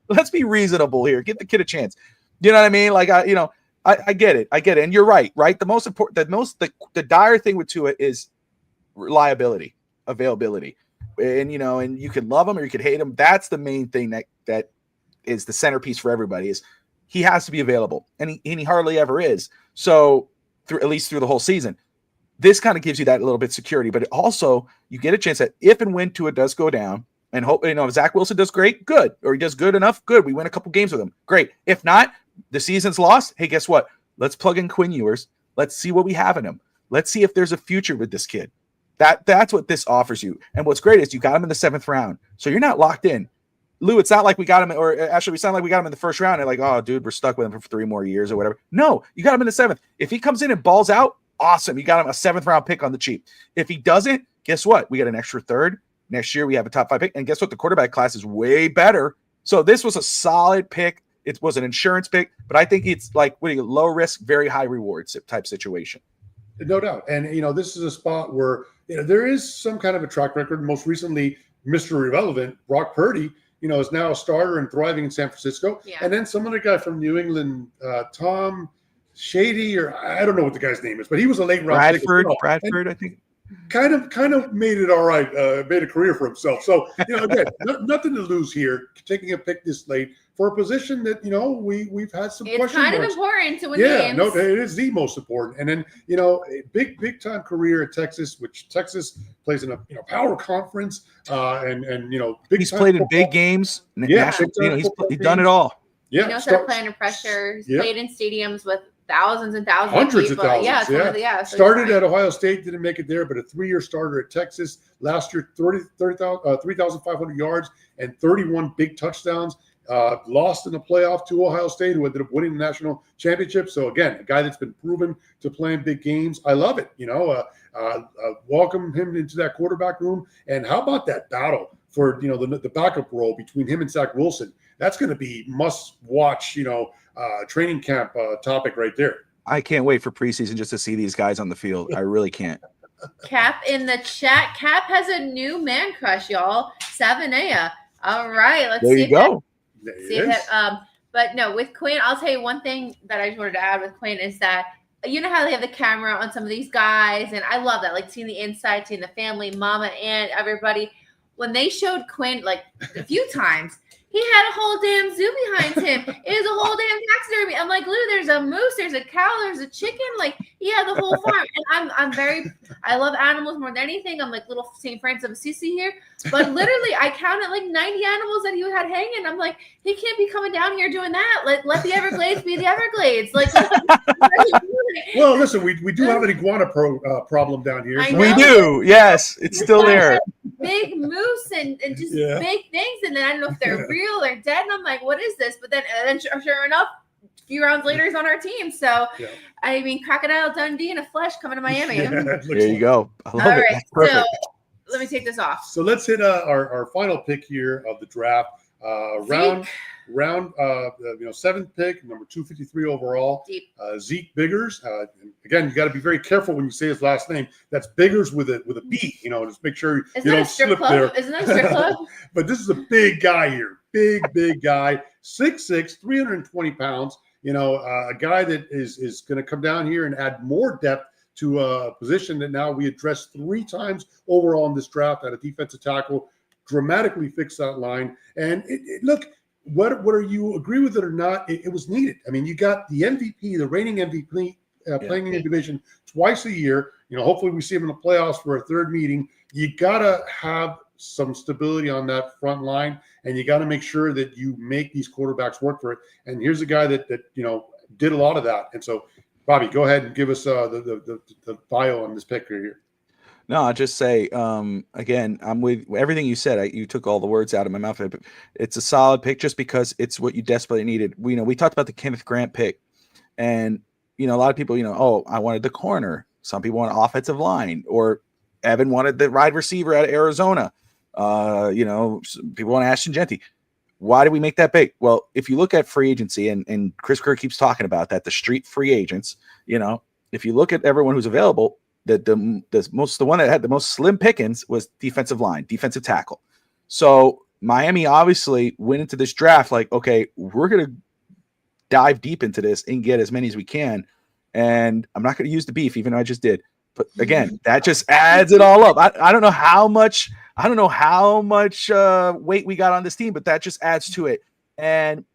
Let's be reasonable here. Give the kid a chance. You know what I mean? Like, I get it. And you're right. The most important, the dire thing with Tua is reliability, availability. And you can love him or you could hate him. That's the main thing that is the centerpiece for everybody, is he has to be available, and he hardly ever is. So at least through the whole season, this kind of gives you that little bit of security. But also, you get a chance that if and when Tua does go down, and hope if Zach Wilson does great, good, or he does good enough, good. We win a couple games with him, great. If not, the season's lost. Hey, guess what? Let's plug in Quinn Ewers. Let's see what we have in him. Let's see if there's a future with this kid. That's what this offers you. And what's great is you got him in the 7th round. So you're not locked in. Lou, it's not like we got him, or actually we sound like we got him in the 1st round and like, oh, dude, we're stuck with him for 3 more years or whatever. No, you got him in the 7th. If he comes in and balls out, awesome. You got him a 7th round pick on the cheap. If he doesn't, guess what? We got an extra 3rd. Next year we have a top 5 pick. And guess what? The quarterback class is way better. So this was a solid pick. It was an insurance pick, but I think it's like low risk, very high reward type situation. No doubt. And, this is a spot where, there is some kind of a track record. Most recently, Mr. Irrelevant, Brock Purdy, is now a starter and thriving in San Francisco. Yeah. And then some other guy from New England, Tom Shady, or I don't know what the guy's name is, but he was a late round Bradford, I think. Kind of made it all right, made a career for himself. So, again, nothing to lose here, taking a pick this late for a position that, we've had some questions. It's kind of important to win games. Yeah, no, it is the most important. And then, a big time career at Texas, which Texas plays in a power conference, and big. He's played in big games. Yeah, he's done it all. Yeah, started playing under pressure. He's played in stadiums with thousands and thousands hundreds of people. Of thousands. So started at Ohio State, didn't make it there, but a 3-year starter at Texas. Last year, 3,500 yards and 31 big touchdowns. Lost in the playoff to Ohio State, who ended up winning the national championship. So again, a guy that's been proven to play in big games. I love it. Welcome him into that quarterback room. And how about that battle for the backup role between him and Zach Wilson? That's going to be must-watch, training camp topic right there. I can't wait for preseason just to see these guys on the field. I really can't. Cap in the chat. Cap has a new man crush, y'all. Savanaya. All right, let's there see. You go. See that. But no, with Quinn, I'll tell you one thing that I just wanted to add with Quinn is that how they have the camera on some of these guys, and I love that, like seeing the inside, seeing the family, mama, aunt, everybody. When they showed Quinn like a few times, he had a whole damn zoo behind him. It was a whole damn taxidermy. I'm like, Lou, there's a moose, there's a cow, there's a chicken. Like, he had the whole farm. And I love animals more than anything. I'm like little St. Francis of Assisi here. But literally, I counted like 90 animals that he had hanging. I'm like, he can't be coming down here doing that. Let the Everglades be the Everglades. Like, well, listen, we do have an iguana problem down here. So. We do. Yes, it's still there. Big moose and just big things. And then I don't know if they're real or dead. And I'm like, what is this? But then sure enough, a few rounds later, he's on our team. So, I mean, Crocodile Dundee in a flesh coming to Miami. There you go. I love it. Right, that's perfect. So, let me take this off. So let's hit our final pick here of the draft. Round 7th pick, number 253 overall. Zeke Biggers. Again, you got to be very careful when you say his last name. That's Biggers with a B. Just make sure you don't slip there. Isn't that a strip club? But this is a big guy here. Big guy. 6'6", 320 pounds. A guy that is going to come down here and add more depth to a position that now we addressed 3 times overall in this draft at a defensive tackle. Dramatically fix that line. And look, whether you agree with it or not, it was needed. I mean, you got the MVP, the reigning MVP, playing in the division twice a year. Hopefully we see him in the playoffs for a 3rd meeting. You got to have some stability on that front line, and you got to make sure that you make these quarterbacks work for it. And here's a guy that did a lot of that. And so, Bobby, go ahead and give us the bio on this pick here. No, I'll just say, again, I'm with everything you said. You took all the words out of my mouth. It's a solid pick just because it's what you desperately needed. We talked about the Kenneth Grant pick, and a lot of people, I wanted the corner. Some people want offensive line, or Evan wanted the wide receiver out of Arizona. People want Ashton Genty. Why did we make that big? Well, if you look at free agency, and Chris Kerr keeps talking about that, the street free agents, if you look at everyone who's available, the one that had the most slim pickings was defensive line, defensive tackle. So Miami obviously went into this draft like, okay, we're going to dive deep into this and get as many as we can. And I'm not going to use the beef, even though I just did. But again, that just adds it all up. I don't know how much weight we got on this team, but that just adds to it. And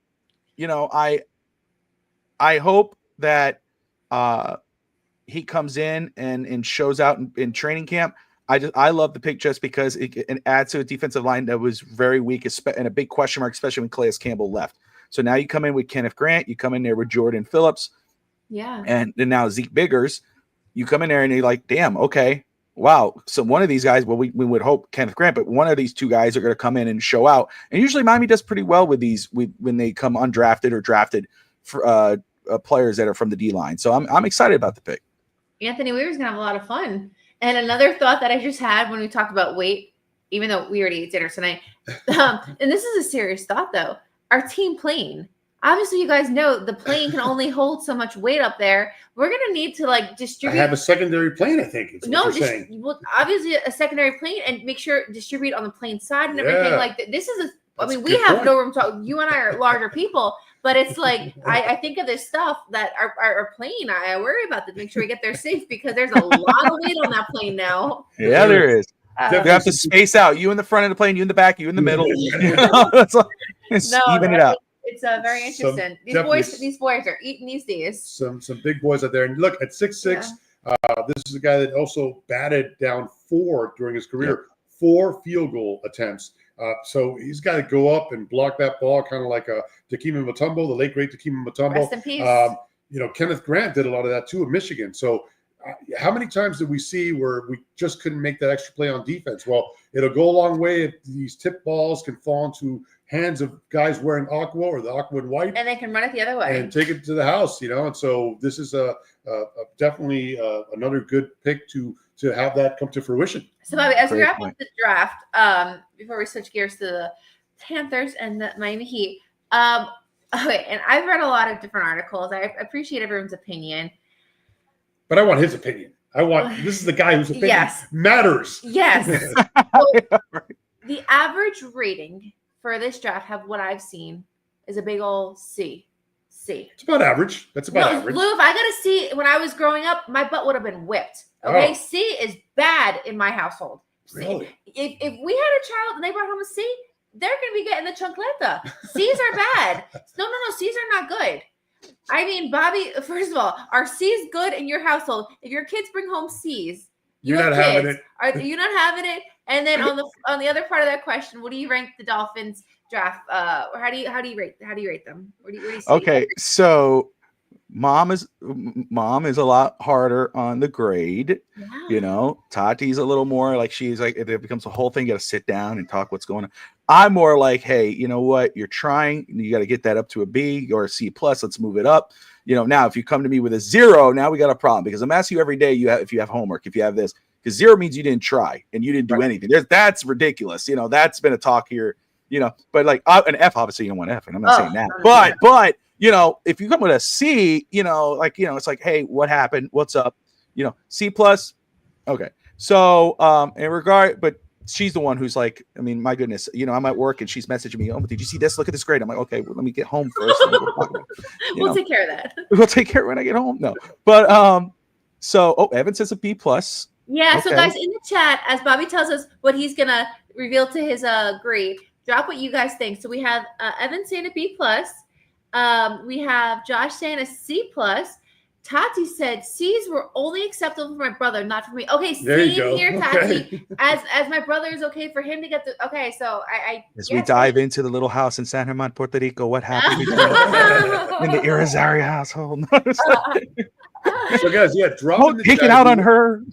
I hope that he comes in and shows out in training camp. I love the pick just because it adds to a defensive line that was very weak and a big question mark, especially when Calais Campbell left. So now you come in with Kenneth Grant, you come in there with Jordan Phillips, and then now Zeke Biggers. You come in there and you're like, damn, okay, wow. So one of these guys, well, we would hope Kenneth Grant, but one of these two guys are going to come in and show out. And usually Miami does pretty well with these when they come undrafted or drafted for players that are from the D line. So I'm excited about the pick. Anthony Weaver's going to have a lot of fun. And another thought that I just had when we talked about weight, even though we already ate dinner tonight, and this is a serious thought, though, our team plane. Obviously, you guys know the plane can only hold so much weight up there. We're going to need to, distribute. I have a secondary plane, I think. Obviously a secondary plane, and make sure distribute on the plane side and everything. Like, this is we have no room to talk. You and I are larger people. But it's like, I think of this stuff that our plane, I worry about to make sure we get there safe because there's a lot of weight on that plane now. Yeah, there is. You have to space out. You in the front of the plane, you in the back, you in the middle. Even it out. It's very interesting. These boys are eating these days. Some big boys out there. And look, at 6'6", this is a guy that also batted down 4 during his career, 4 field goal attempts. So he's got to go up and block that ball, kind of like Dikembe Mutombo, the late great Dikembe Mutombo. Rest in peace. Kenneth Grant did a lot of that too at Michigan. So how many times did we see where we just couldn't make that extra play on defense? Well, it'll go a long way if these tip balls can fall into hands of guys wearing aqua or the aqua and white, and they can run it the other way and take it to the house. And so this is definitely another good pick to have that come to fruition. So, Bobby, as we wrap up the draft, before we switch gears to the Panthers and the Miami Heat, okay, and I've read a lot of different articles. I appreciate everyone's opinion. But I want his opinion. This is the guy whose opinion matters. Yes. So, the average rating for this draft, what I've seen, is a big old C. It's about average. That's about average. Lou, if I got a C when I was growing up, my butt would have been whipped. Okay, C is bad in my household. Really? If we had a child and they brought home a C, they're going to be getting the chancleta. C's are bad. No, C's are not good. I mean, Bobby, first of all, are C's good in your household? If your kids bring home C's, you're not having it. Are you not having it? And then on the other part of that question, what do you rank the Dolphins draft? Or how do you rate them? Where do you see okay, so mom is a lot harder on the grade. Yeah. Tati's a little more like, she's like, if it becomes a whole thing, you got to sit down and talk what's going on. I'm more like, hey, you know what? You're trying. You got to get that up to a B or a C plus. Let's move it up. Now if you come to me with a 0, now we got a problem because I'm asking you every day. If you have homework, if you have this, because 0 means you didn't try and you didn't do anything. That's ridiculous. That's been a talk here. But like an F, obviously you don't want F, and I'm not saying that. But if you come with a C, it's like, hey, what happened? What's up? C plus. Okay. So but she's the one who's like, I mean, my goodness, I'm at work and she's messaging me, oh, did you see this? Look at this grade. I'm like, okay, well, let me get home first. We'll take care of that. We'll take care of it when I get home. No. But Evan says a B plus. Yeah. Okay. So guys, in the chat, as Bobby tells us what he's gonna reveal to his grade, drop what you guys think. So we have Evan saying a B plus. We have Josh saying a C plus, Tati said C's were only acceptable for my brother, not for me. Okay, There you same go. here, Okay. Tati. As my brother is okay for him to get the okay. So I As we dive into the little house in San Germán, Puerto Rico, what happened between in the Irizarry household? So guys, drop in the Take chat. it out on her.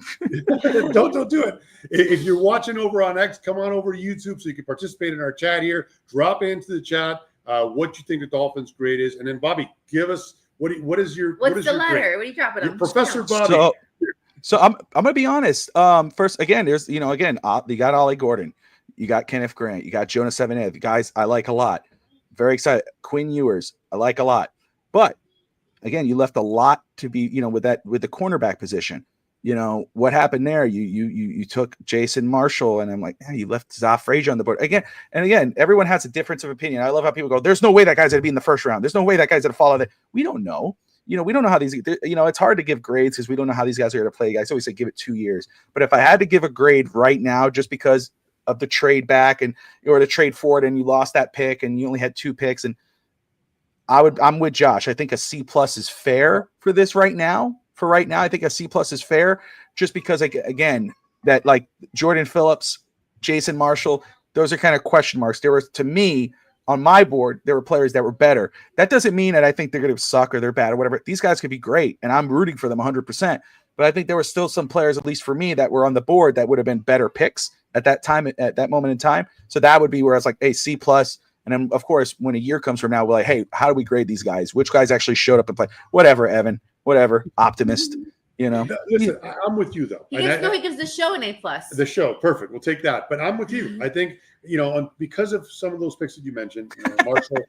Don't do it. If you're watching over on X, come on over to YouTube so you can participate in our chat here. Drop into the chat what you think the Dolphins' grade is, and then Bobby, give us what's the letter? Grade? What are you dropping on? Professor Bobby. So I'm gonna be honest. First, again, there's you got Ollie Gordon, you got Kenneth Grant, you got Jonas Savanaya. The guys I like a lot. Very excited. Quinn Eers, I like a lot. But again, you left a lot to be, with the cornerback position. What happened there? You took Jason Marshall, and I'm like, you left Zaf Frazier on the board again. And again, everyone has a difference of opinion. I love how people go, there's no way that guy's gonna be in the first round. There's no way that guy's gonna follow that. We don't know. We don't know how these, it's hard to give grades because we don't know how these guys are going to play. Guys always say give it 2 years. But if I had to give a grade right now, just because of the trade back or the trade forward, and you lost that pick and you only had 2 picks, and I'm with Josh. I think a C+ is fair for this right now. For right now, I think a C+ is fair, just because again, that like Jordan Phillips, Jason Marshall, those are kind of question marks. There was, to me, on my board, there were players that were better. That doesn't mean that I think they're going to suck or they're bad or whatever. These guys could be great, and I'm rooting for them 100%. But I think there were still some players, at least for me, that were on the board that would have been better picks at that time, at that moment in time. So that would be where I was like, hey, C+. And then, of course, when a year comes from now, we're like, hey, how do we grade these guys? Which guys actually showed up and played? Whatever, Evan. Whatever. Optimist. Listen, I'm with you though. He gives the show an A+. The show, perfect. We'll take that. But I'm with you. I think because of some of those picks that you mentioned, Marshall.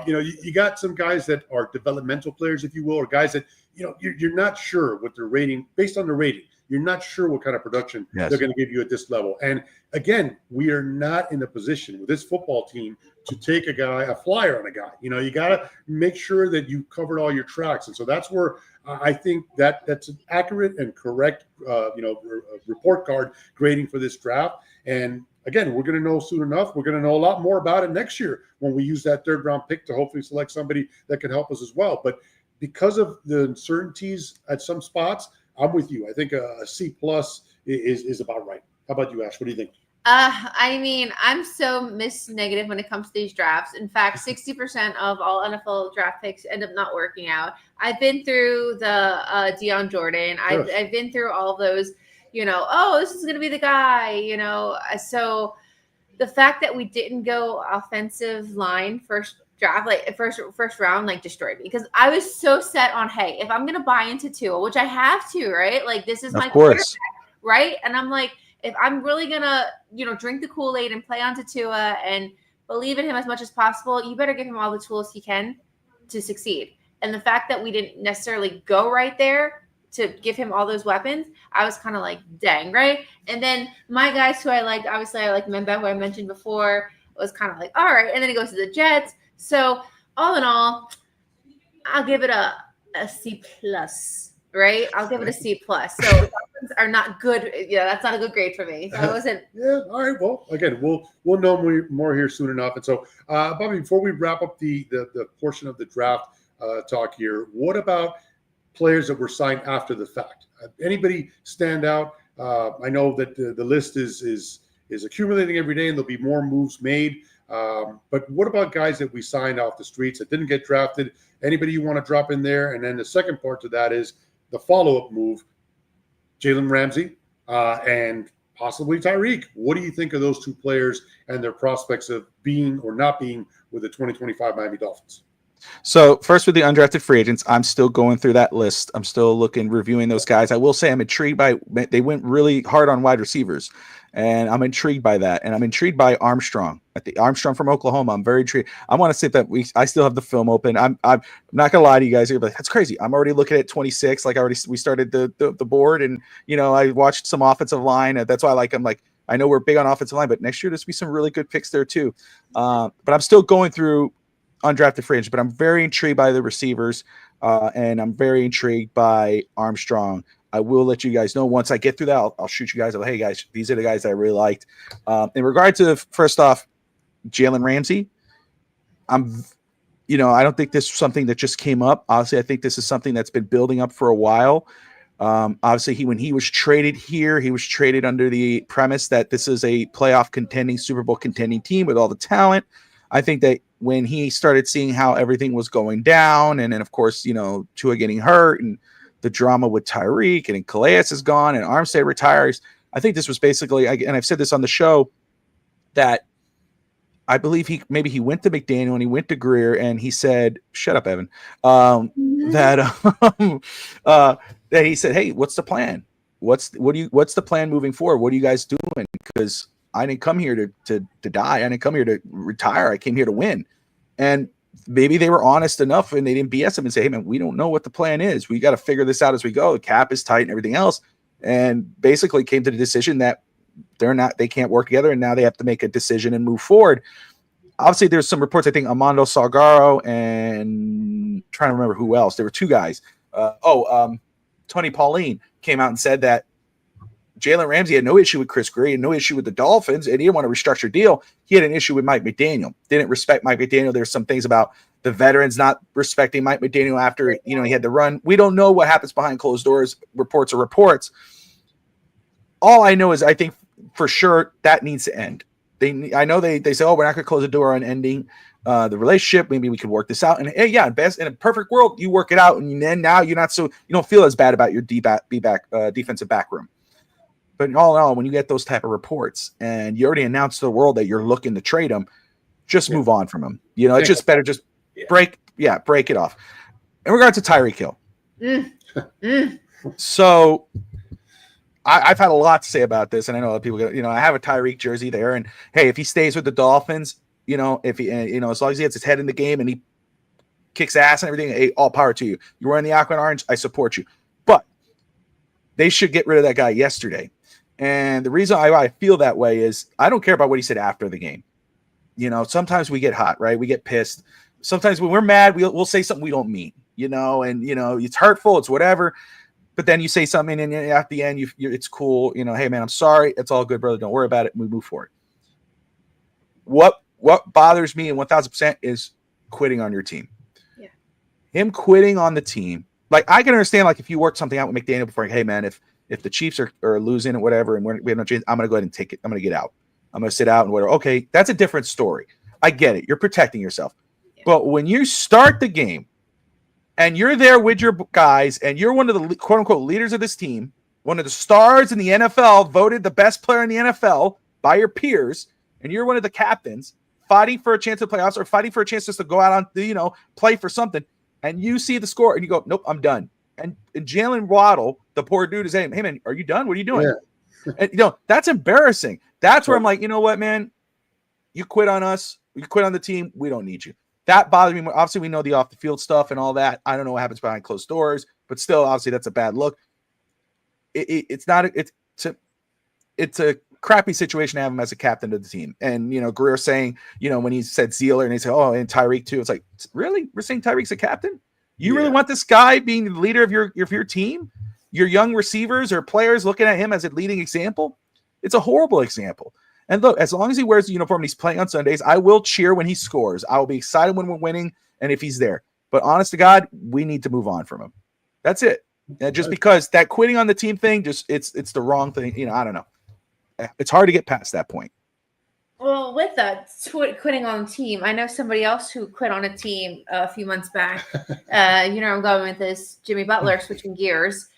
You got some guys that are developmental players, if you will, or guys that you're not sure what they're rating based on the rating. You're not sure what kind of production they're going to give you at this level. And again, we are not in a position with this football team to take a flyer on a guy. You got to make sure that you covered all your tracks. And so that's where I think that's an accurate and correct, report card grading for this draft. And again, we're going to know soon enough. We're going to know a lot more about it next year when we use that 3rd round pick to hopefully select somebody that can help us as well. But because of the uncertainties at some spots, I'm with you. I think a C+ is about right. How about you, Ash? What do you think? I'm so negative when it comes to these drafts. In fact, 60% of all NFL draft picks end up not working out. I've been through the Deion Jordan. I've been through all those, this is going to be the guy, So the fact that we didn't go offensive line first draft, like first round, like destroyed me, because I was so set on, hey, if I'm going to buy into Tua, which I have to, right? Like this is my quarterback, right? And I'm like, if I'm really going to, drink the Kool-Aid and play onto Tua and believe in him as much as possible, you better give him all the tools he can to succeed. And the fact that we didn't necessarily go right there to give him all those weapons, I was kind of like, dang, right? And then my guys who I liked, obviously I like Memba, who I mentioned before, was kind of like, all right. And then he goes to the Jets. So all in all, I'll give it a C+, right? I'll give it a C+. So are not good. Yeah, that's not a good grade for me. So I wasn't. Yeah. All right. Well, again, we'll know more here soon enough. And so, Bobby, before we wrap up the portion of the draft talk here, what about players that were signed after the fact? Anybody stand out? I know that the list is accumulating every day, and there'll be more moves made. But what about guys that we signed off the streets that didn't get drafted? Anybody you want to drop in there? And then the second part to that is the follow-up move, Jalen Ramsey and possibly Tyreek. What do you think of those 2 players and their prospects of being or not being with the 2025 Miami Dolphins? So first, with the undrafted free agents, I'm still going through that list. I'm still reviewing those guys. I will say I'm intrigued they went really hard on wide receivers, and I'm intrigued by that. And I'm intrigued by Armstrong. Armstrong from Oklahoma. I'm very intrigued. I want to see that I still have the film open. I'm not gonna lie to you guys here, but that's crazy. I'm already looking at 26. Like we started the board, and I watched some offensive line. That's why I'm like, I know we're big on offensive line, but next year there's be some really good picks there too. But I'm still going through undrafted free agents, but I'm very intrigued by the receivers, and I'm very intrigued by Armstrong. I will let you guys know once I get through that. I'll shoot you guys. Hey guys, these are the guys that I really liked. In regard to, first off, Jalen Ramsey, I don't think this is something that just came up. Obviously, I think this is something that's been building up for a while. Obviously, when he was traded here, he was traded under the premise that this is a playoff contending, Super Bowl contending team with all the talent. I think that when he started seeing how everything was going down, and then, of course, Tua getting hurt and the drama with Tyreek, and then Calais is gone and Armstead retires, I think this was basically, and I've said this on the show, that I believe he went to McDaniel and he went to Greer and he said, "Shut up, Evan." That he said, "Hey, what's the plan? What's the plan moving forward? What are you guys doing? Because I didn't come here to die. I didn't come here to retire. I came here to win." And maybe they were honest enough and they didn't BS him and say, "Hey, man, we don't know what the plan is. We got to figure this out as we go. The cap is tight and everything else." And basically came to the decision that they can't work together, and now they have to make a decision and move forward. Obviously, there's some reports. I think Armando Salgaro and trying to remember who else. There were two guys. Tony Pauline came out and said that Jalen Ramsey had no issue with Chris Greer, no issue with the Dolphins, and he didn't want to restructure a deal. He had an issue with Mike McDaniel. Didn't respect Mike McDaniel. There's some things about the veterans not respecting Mike McDaniel after he had the run. We don't know what happens behind closed doors. Reports are reports. All I know is I think for sure that needs to end. I know they say, "Oh, we're not going to close the door on ending the relationship. Maybe we can work this out." And hey, yeah, in a perfect world, you work it out, and then now you don't feel as bad about your defensive back room. But all in all, when you get those type of reports and you already announced to the world that you're looking to trade them, just move on from them. It's just better break it off. In regards to Tyreek Hill, so I've had a lot to say about this, and I know that people, I have a Tyreek jersey there, and hey, if he stays with the Dolphins, if he, as long as he gets his head in the game and he kicks ass and everything, hey, all power to you. You're wearing the aqua and orange, I support you. But they should get rid of that guy yesterday. And the reason I feel that way is I don't care about what he said after the game. Sometimes we get hot, right? We get pissed. Sometimes when we're mad, we'll say something we don't mean, and it's hurtful, it's whatever. But then you say something, and at the end, it's cool. Hey, man, I'm sorry. It's all good, brother. Don't worry about it. We move forward. What bothers me, and 1,000%, is quitting on your team. Yeah. Him quitting on the team. Like, I can understand, like, if you work something out with McDaniel before, hey, man, if the Chiefs are losing or whatever, and we have no chance, I'm going to go ahead and take it. I'm going to get out. I'm going to sit out and whatever. Okay, that's a different story. I get it. You're protecting yourself. Yeah. But when you start the game, and you're there with your guys, and you're one of the quote-unquote leaders of this team, one of the stars in the NFL, voted the best player in the NFL by your peers, and you're one of the captains fighting for a chance at playoffs or fighting for a chance just to go out on, play for something, and you see the score, and you go, "Nope, I'm done." And Jalen Waddle, the poor dude, is saying, "Hey, man, are you done? What are you doing?" Yeah. And, that's embarrassing. That's where I'm like, you know what, man? You quit on us. You quit on the team. We don't need you. That bothers me more. Obviously, we know the off-the-field stuff and all that. I don't know what happens behind closed doors, but still, obviously, that's a bad look. It's a crappy situation to have him as a captain of the team. And, Greer saying, when he said Zealer and he said, "Oh, and Tyreek too," it's like, really? We're saying Tyreek's a captain? You really want this guy being the leader of your team? Your young receivers or players looking at him as a leading example? It's a horrible example. And look, as long as he wears the uniform and he's playing on Sundays, I will cheer when he scores. I will be excited when we're winning and if he's there. But honest to God, we need to move on from him. That's it. Just because that quitting on the team thing, it's the wrong thing. I don't know. It's hard to get past that point. Well, with that quitting on a team, I know somebody else who quit on a team a few months back. I'm going with this, Jimmy Butler, switching gears.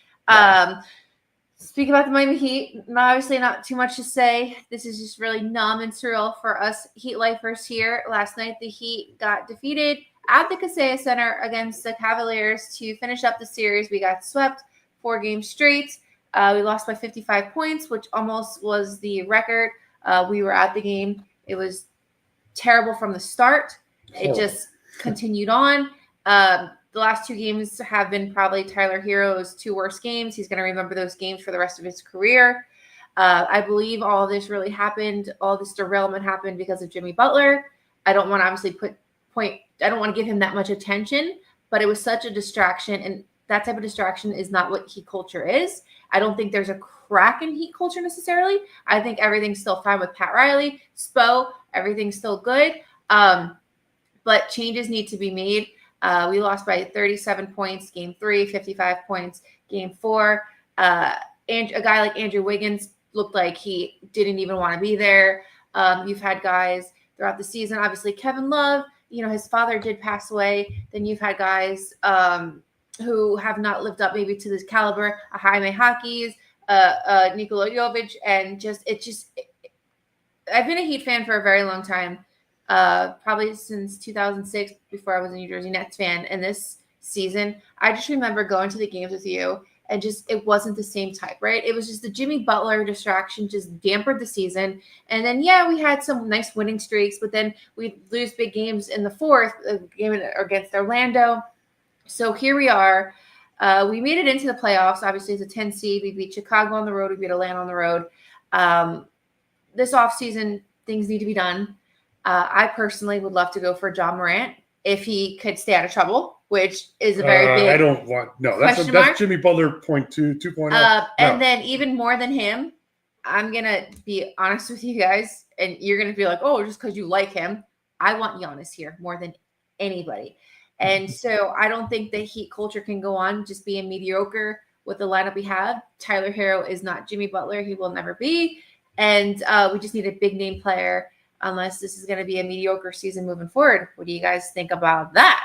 Speaking about the Miami Heat, obviously not too much to say. This is just really numb and surreal for us Heat lifers here. Last night, the Heat got defeated at the Kaseya Center against the Cavaliers to finish up the series. We got swept 4 games straight. We lost by 55 points, which almost was the record. We were at the game. It was terrible from the start. It just continued on. The last 2 games have been probably Tyler Hero's 2 worst games. He's going to remember those games for the rest of his career. I believe all this really happened. All this derailment happened because of Jimmy Butler. I don't want to obviously I don't want to give him that much attention, but it was such a distraction. And that type of distraction is not what Heat culture is. I don't think there's a crack in Heat culture necessarily. I think everything's still fine with Pat Riley, Spo, everything's still good. but changes need to be made. We lost by 37 points, game 3, 55 points, game 4. And a guy like Andrew Wiggins looked like he didn't even want to be there. You've had guys throughout the season, obviously Kevin Love, his father did pass away. Then you've had guys who have not lived up maybe to this caliber, Jaime Hockey's, Nikola Jovic, and I've been a Heat fan for a very long time, probably since 2006, before I was a New Jersey Nets fan. And this season, I just remember going to the games with you, and it wasn't the same type, right? It was just the Jimmy Butler distraction just dampened the season. And then, we had some nice winning streaks, but then we'd lose big games in the fourth game against Orlando. So here we are. We made it into the playoffs. Obviously, it's a 10 seed. We beat Chicago on the road. We beat Atlanta on the road. This offseason, things need to be done. I personally would love to go for John Morant if he could stay out of trouble, which is a very big. I don't want that's Jimmy Butler 2.0. No. And then even more than him, I'm gonna be honest with you guys, and you're gonna be like, oh, just because you like him. I want Giannis here more than anybody. And so I don't think the Heat culture can go on just being mediocre with the lineup we have. Tyler Hero is not Jimmy Butler. He will never be. And we just need a big name player unless this is going to be a mediocre season moving forward. What do you guys think about that?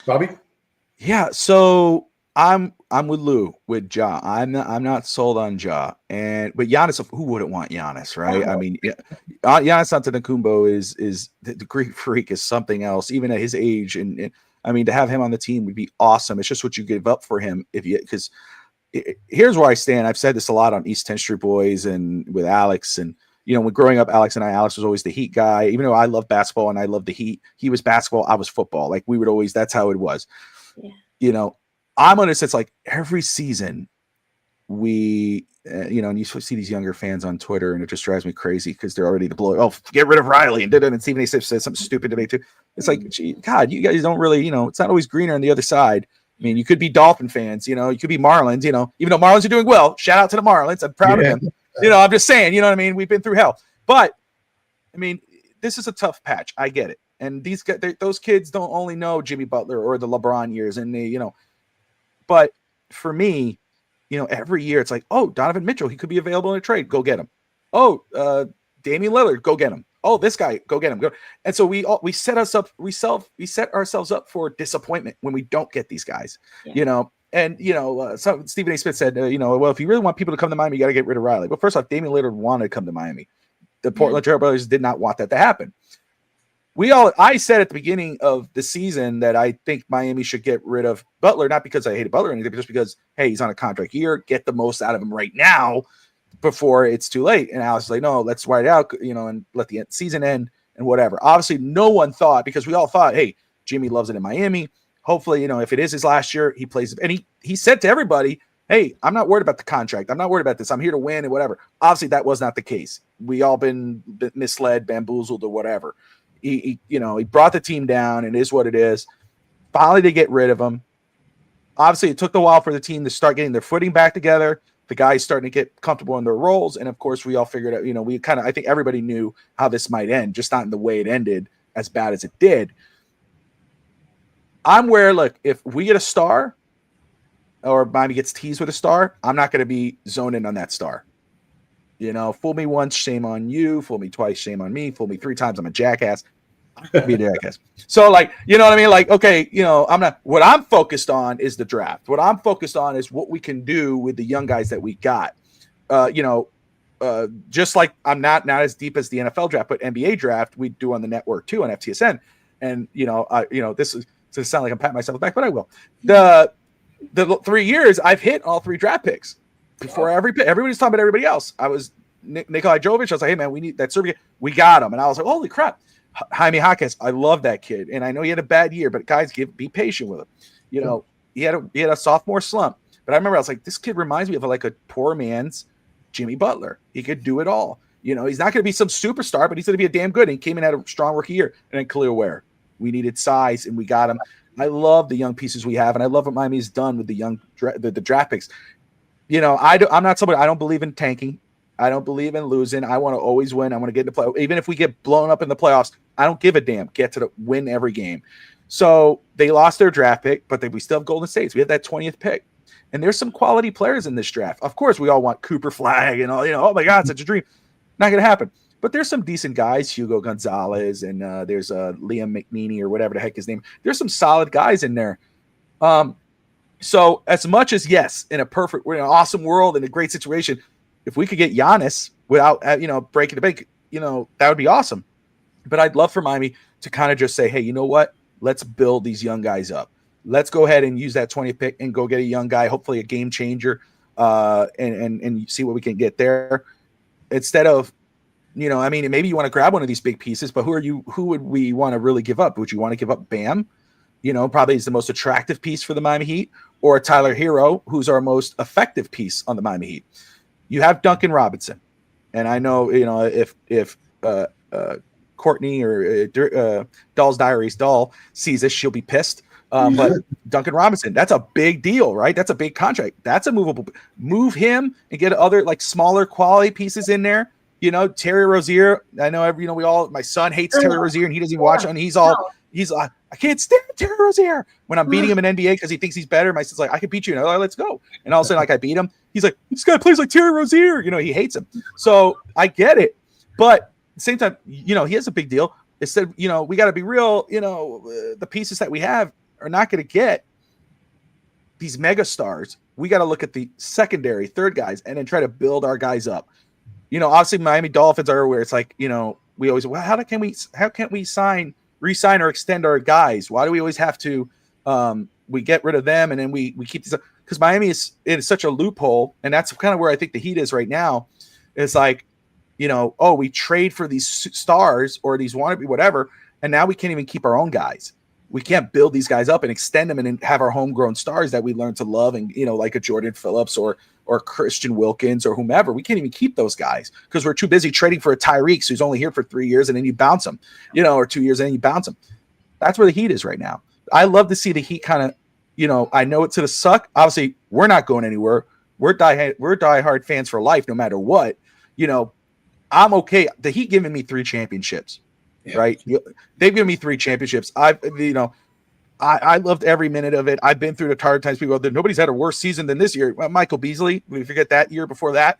Bobby? Yeah, so I'm with Lou with Ja. I'm not sold on Ja, but Giannis, who wouldn't want Giannis, right? I mean, Giannis Antetokounmpo is the Greek freak is something else, even at his age, and I mean to have him on the team would be awesome. It's just what you give up for him because here's where I stand. I've said this a lot on East 10th Street Boys and with Alex, and when growing up, Alex was always the Heat guy. Even though I love basketball and I love the Heat, he was basketball, I was football. Like we would always, that's how it was. Yeah. I'm on a sense like every season we, and you see these younger fans on Twitter and it just drives me crazy because they're already get rid of Riley and Stephen A. Smith said something stupid to me too. It's like, gee, God, you guys don't really, it's not always greener on the other side. I mean, you could be Dolphin fans, you could be Marlins, even though Marlins are doing well. Shout out to the Marlins. I'm proud of them. I'm just saying, what I mean? We've been through hell. But, I mean, this is a tough patch. I get it. And those kids don't only know Jimmy Butler or the LeBron years. And they, but for me, every year it's like, oh, Donovan Mitchell, he could be available in a trade. Go get him. Oh, Damian Lillard, go get him. Oh, this guy, go get him. Go. And so we set ourselves up for disappointment when we don't get these guys, And, so Stephen A. Smith said, well, if you really want people to come to Miami, you got to get rid of Riley. But first off, Damian Lillard wanted to come to Miami. The Portland Trail Blazers did not want that to happen. I said at the beginning of the season that I think Miami should get rid of Butler, not because I hated Butler or anything, but just because, hey, he's on a contract year. Get the most out of him right now before it's too late. And Alex was like, no, let's write it out, and let the season end and whatever. Obviously, no one thought, because we all thought, hey, Jimmy loves it in Miami. Hopefully, if it is his last year, he plays. And he said to everybody, hey, I'm not worried about the contract. I'm not worried about this. I'm here to win and whatever. Obviously, that was not the case. We all been misled, bamboozled, or whatever. He brought the team down, and it is what it is. Finally, they get rid of him. Obviously, it took a while for the team to start getting their footing back together. The guys starting to get comfortable in their roles. And, of course, we all figured out, I think everybody knew how this might end, just not in the way it ended as bad as it did. I'm where, look, if we get a star or Miami gets teased with a star, I'm not going to be zoned in on that star. Fool me once, shame on you. Fool me twice, shame on me. Fool me 3 times, I'm a jackass. Be a jackass. So, like, you know what I mean? Like, okay, I'm not. What I'm focused on is the draft. What I'm focused on is what we can do with the young guys that we got. Just like I'm not as deep as the NFL draft, but NBA draft we do on the network too on FTSN. And this is to sound like I'm patting myself back, but I will. The 3 years I've hit all 3 draft picks before everybody's talking about everybody else. I was Nikolai Jovic. I was like, hey man, we need that Serbian. We got him, and I was like, holy crap. Jaime Jaquez, I love that kid, and I know he had a bad year, but guys, be patient with him. He had a sophomore slump, but I remember I was like, this kid reminds me of like a poor man's Jimmy Butler. He could do it all. He's not going to be some superstar, but he's going to be a damn good. And he came in at a strong rookie year. And then Khalil Ware, we needed size, and we got him. I love the young pieces we have, and I love what Miami's done with the young the draft picks. I'm not somebody. I don't believe in tanking. I don't believe in losing. I want to always win. I want to get in the play. Even if we get blown up in the playoffs, I don't give a damn. Get to win every game. So they lost their draft pick, but we still have Golden State. We have that 20th pick. And there's some quality players in this draft. Of course, we all want Cooper Flag and all, oh my God, such a dream. Not going to happen. But there's some decent guys, Hugo Gonzalez, and there's Liam McNeely or whatever the heck his name. There's some solid guys in there. So as much as, yes, we're in an awesome world and a great situation, if we could get Giannis without, breaking the bank, that would be awesome. But I'd love for Miami to kind of just say, hey, you know what? Let's build these young guys up. Let's go ahead and use that 20th pick and go get a young guy, hopefully a game changer, and see what we can get there. Instead of, maybe you want to grab one of these big pieces, but who would we want to really give up? Would you want to give up Bam? Probably is the most attractive piece for the Miami Heat, or Tyler Hero, who's our most effective piece on the Miami Heat. You have Duncan Robinson. And I know, if Courtney or Doll's Diaries Doll sees this, she'll be pissed. But Duncan Robinson, that's a big deal, right? That's a big contract. That's a movable. Move him and get other smaller quality pieces in there. Terry Rozier. I know my son hates Terry Rozier and he doesn't even watch it. And he's I can't stand Terry Rozier when I'm beating him in NBA because he thinks he's better. My son's like, I can beat you. And let's go. And all of a sudden, I beat him. He's like, this guy plays like Terry Rozier. He hates him. So I get it. But at the same time, he has a big deal. Instead, we got to be real. The pieces that we have are not going to get these mega stars. We got to look at the secondary, third guys, and then try to build our guys up. Obviously Miami Dolphins are where it's we always, how can't we re-sign or extend our guys? Why do we always have to, we get rid of them and then we keep these, because Miami is such a loophole. And that's kind of where I think the Heat is right now. It's we trade for these stars or these wannabe whatever. And now we can't even keep our own guys. We can't build these guys up and extend them and then have our homegrown stars that we learn to love and, like a Jordan Phillips or Christian Wilkins or whomever. We can't even keep those guys because we're too busy trading for a Tyreek who's only here for 3 years and then you bounce him, or 2 years and then you bounce him. That's where the Heat is right now. I love to see the Heat kind of, I know it's going to suck. Obviously, we're not going anywhere. We're diehard fans for life, no matter what. I'm okay. The Heat giving me 3 championships. Yeah. Right. They've given me 3 championships. I loved every minute of it. I've been through the hard times. People go, nobody's had a worse season than this year. Well, Michael Beasley, we forget that year before that,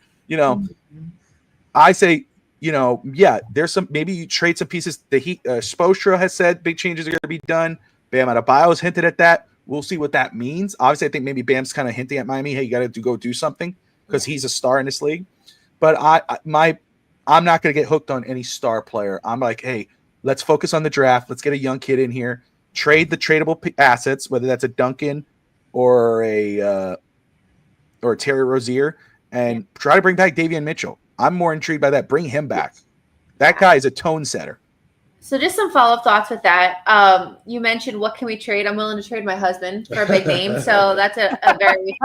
I say, there's some, maybe you trade some pieces. The Heat, Spoelstra has said big changes are going to be done. Bam Adebayo's hinted at that. We'll see what that means. Obviously, I think maybe Bam's kind of hinting at Miami, hey, you got to go do something because he's a star in this league. But I'm not going to get hooked on any star player. I'm like, hey, let's focus on the draft. Let's get a young kid in here. Trade the tradable assets, whether that's a Duncan or a Terry Rozier, and try to bring back Davion Mitchell. I'm more intrigued by that. Bring him back. That guy is a tone setter. So just some follow-up thoughts with that. You mentioned what can we trade? I'm willing to trade my husband for a big name. So that's a very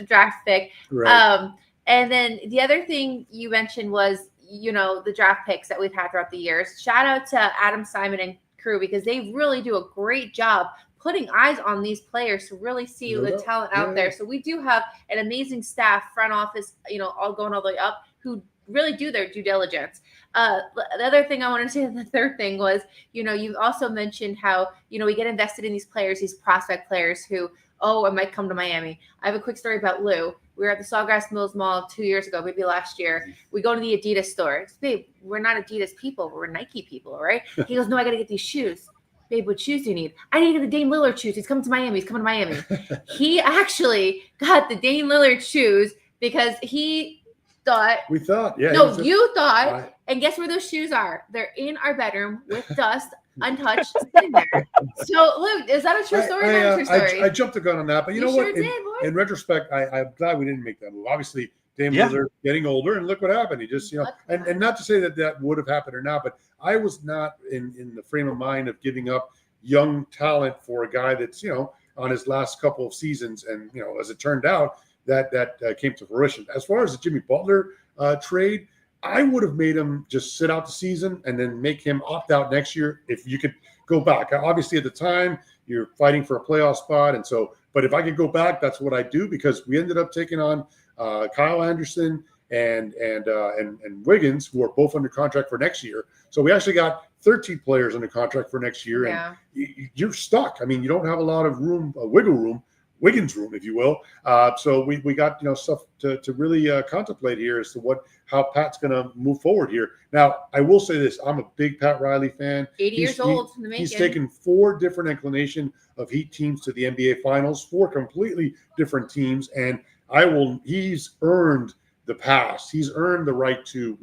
draft pick. Right. And then the other thing you mentioned was, the draft picks that we've had throughout the years. Shout out to Adam Simon and crew because they really do a great job putting eyes on these players to really see the talent out there. So we do have an amazing staff, front office, all going all the way up who really do their due diligence. The other thing I wanted to say, the third thing was, you also mentioned how, we get invested in these players, these prospect players who, I might come to Miami. I have a quick story about Lou. We were at the Sawgrass Mills Mall 2 years ago, maybe last year. We go to the Adidas store. Babe, we're not Adidas people. We're Nike people, right? He goes, no, I got to get these shoes. Babe, what shoes do you need? I need to get the Dame Lillard shoes. He's coming to Miami. He actually got the Dame Lillard shoes because he thought. We thought, yeah. No, you thought. Right. And guess where those shoes are? They're in our bedroom with dust. Untouched, sitting there. So, Luke, is that a true story? Not a true story. I jumped the gun on that, but you know what? In retrospect, I'm glad we didn't make that move. Obviously, Dame Lillard getting older, and look what happened. He just, and not to say that would have happened or not, but I was not in the frame of mind of giving up young talent for a guy that's on his last couple of seasons, and as it turned out, that came to fruition. As far as the Jimmy Butler trade, I would have made him just sit out the season and then make him opt out next year if you could go back. Obviously, at the time, you're fighting for a playoff spot. And so, but if I could go back, that's what I do because we ended up taking on Kyle Anderson and Wiggins, who are both under contract for next year. So we actually got 13 players under contract for next year, and you're stuck. I mean, you don't have a lot of room, wiggle room, Wiggins room, if you will. So we got stuff to really contemplate here as to how Pat's going to move forward here. Now, I will say this: I'm a big Pat Riley fan. 80 years old in the making. He's taken 4 different inclination of Heat teams to the NBA Finals, 4 completely different teams, and he's earned the pass. He's earned the right to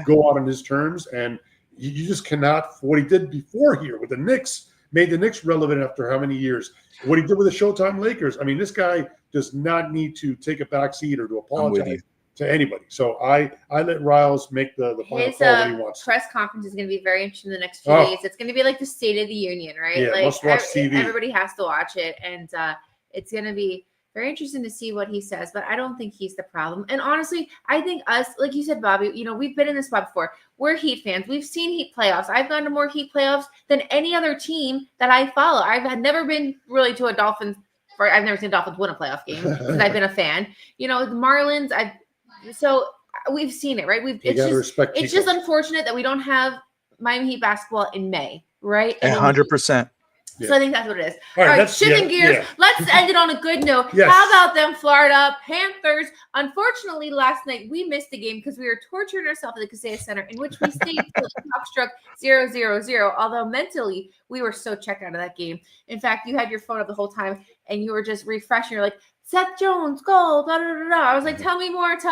go out on his terms, and you just cannot. What he did before here with the Knicks made the Knicks relevant after how many years? What he did with the Showtime Lakers. I mean, this guy does not need to take a back seat or to apologize to anybody. So I let Riles make the final call when he wants. Press conference is going to be very interesting in the next few days. It's going to be like the State of the Union, right? Yeah, must watch TV. Everybody has to watch it, and it's going to be very interesting to see what he says, but I don't think he's the problem. And honestly, I think us, like you said, Bobby, we've been in this spot before. We're Heat fans. We've seen Heat playoffs. I've gone to more Heat playoffs than any other team that I follow. I've never been really to a Dolphins. I've never seen Dolphins win a playoff game because I've been a fan. The Marlins. So we've seen it, right? It's just unfortunate that we don't have Miami Heat basketball in May, right? 100%. So I think that's what it is. All right, shifting gears. Yeah. Let's end it on a good note. Yes. How about them Florida Panthers? Unfortunately, last night we missed the game because we were torturing ourselves at the Kaseya Center, in which we stayed till the clock struck 0-0-0. Although mentally, we were so checked out of that game. In fact, you had your phone up the whole time, and you were just refreshing. You're like, Seth Jones, goal, da da da da. I was like, tell me more. It's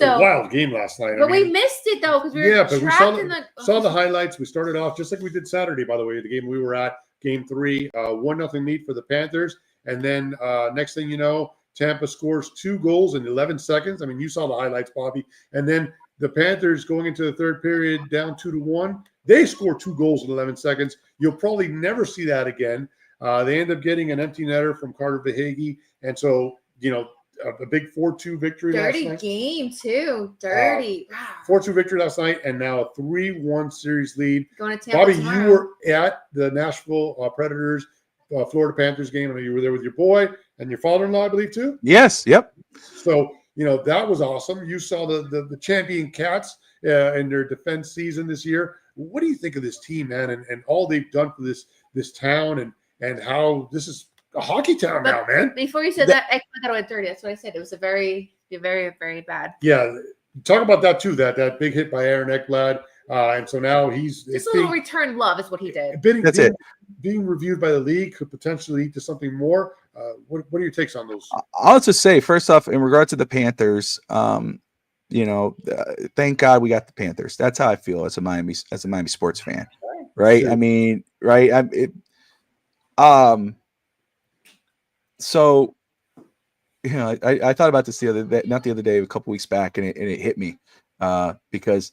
a wild game last night. But we missed it, though, because we were trapped in the – saw the highlights. We started off just like we did Saturday, by the way, the game we were at. Game 3, 1-0 lead for the Panthers. And then next thing you know, Tampa scores 2 goals in 11 seconds. I mean, you saw the highlights, Bobby. And then the Panthers going into the third period down 2-1. They score 2 goals in 11 seconds. You'll probably never see that again. They end up getting an empty netter from Carter Verhaeghe. And so, a big 4-2 victory last night. Dirty game, too. Dirty. 4-2 victory last night, and now a 3-1 series lead. Going to Tampa Bobby, tomorrow. you were at the Nashville Predators, Florida Panthers game. I know you were there with your boy and your father-in-law, I believe, too? Yes, yep. So, that was awesome. You saw the champion Cats in their defense season this year. What do you think of this team, man, and all they've done for this town and how this is a hockey town now, man? Before you said that, I got away 30. That's what I said. It was a very, very, very bad. Yeah, talk about that too. That big hit by Aaron Ekblad, and so now just a little return love is what he did. Being reviewed by the league could potentially lead to something more. What are your takes on those? I'll just say first off, in regard to the Panthers, thank God we got the Panthers. That's how I feel as a Miami sports fan, right? Sure. I mean, right? So, I thought about this not the other day, a couple weeks back, and it hit me because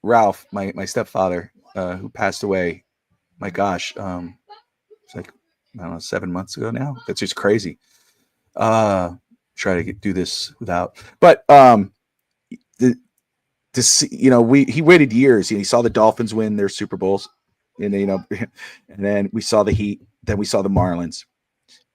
Ralph, my stepfather, who passed away, my gosh, it's like, I don't know, 7 months ago now. That's just crazy. Try to do this without, but he waited years. He saw the Dolphins win their Super Bowls, and and then we saw the Heat, then we saw the Marlins.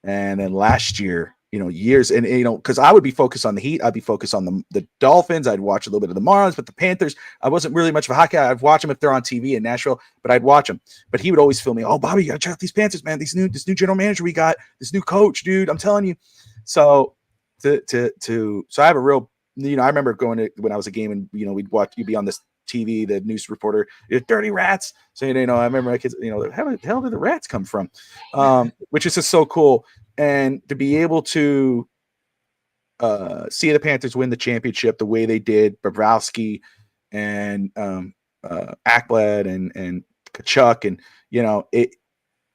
And then last year, years, and because I would be focused on the Heat, I'd be focused on the Dolphins. I'd watch a little bit of the Marlins, but the Panthers, I wasn't really much of a hockey guy. I'd watch them if they're on TV in Nashville, but I'd watch them. But he would always fill me, "Oh, Bobby, you gotta check out these Panthers, man. This new general manager we got, this new coach, dude. I'm telling you." So so I have a real, I remember going to when I was a game, and you'd be on this TV, the news reporter, dirty rats. So I remember my kids, how the hell did the rats come from? Which is just so cool. And to be able to see the Panthers win the championship the way they did, Bobrovsky and Ekblad and Kachuk, and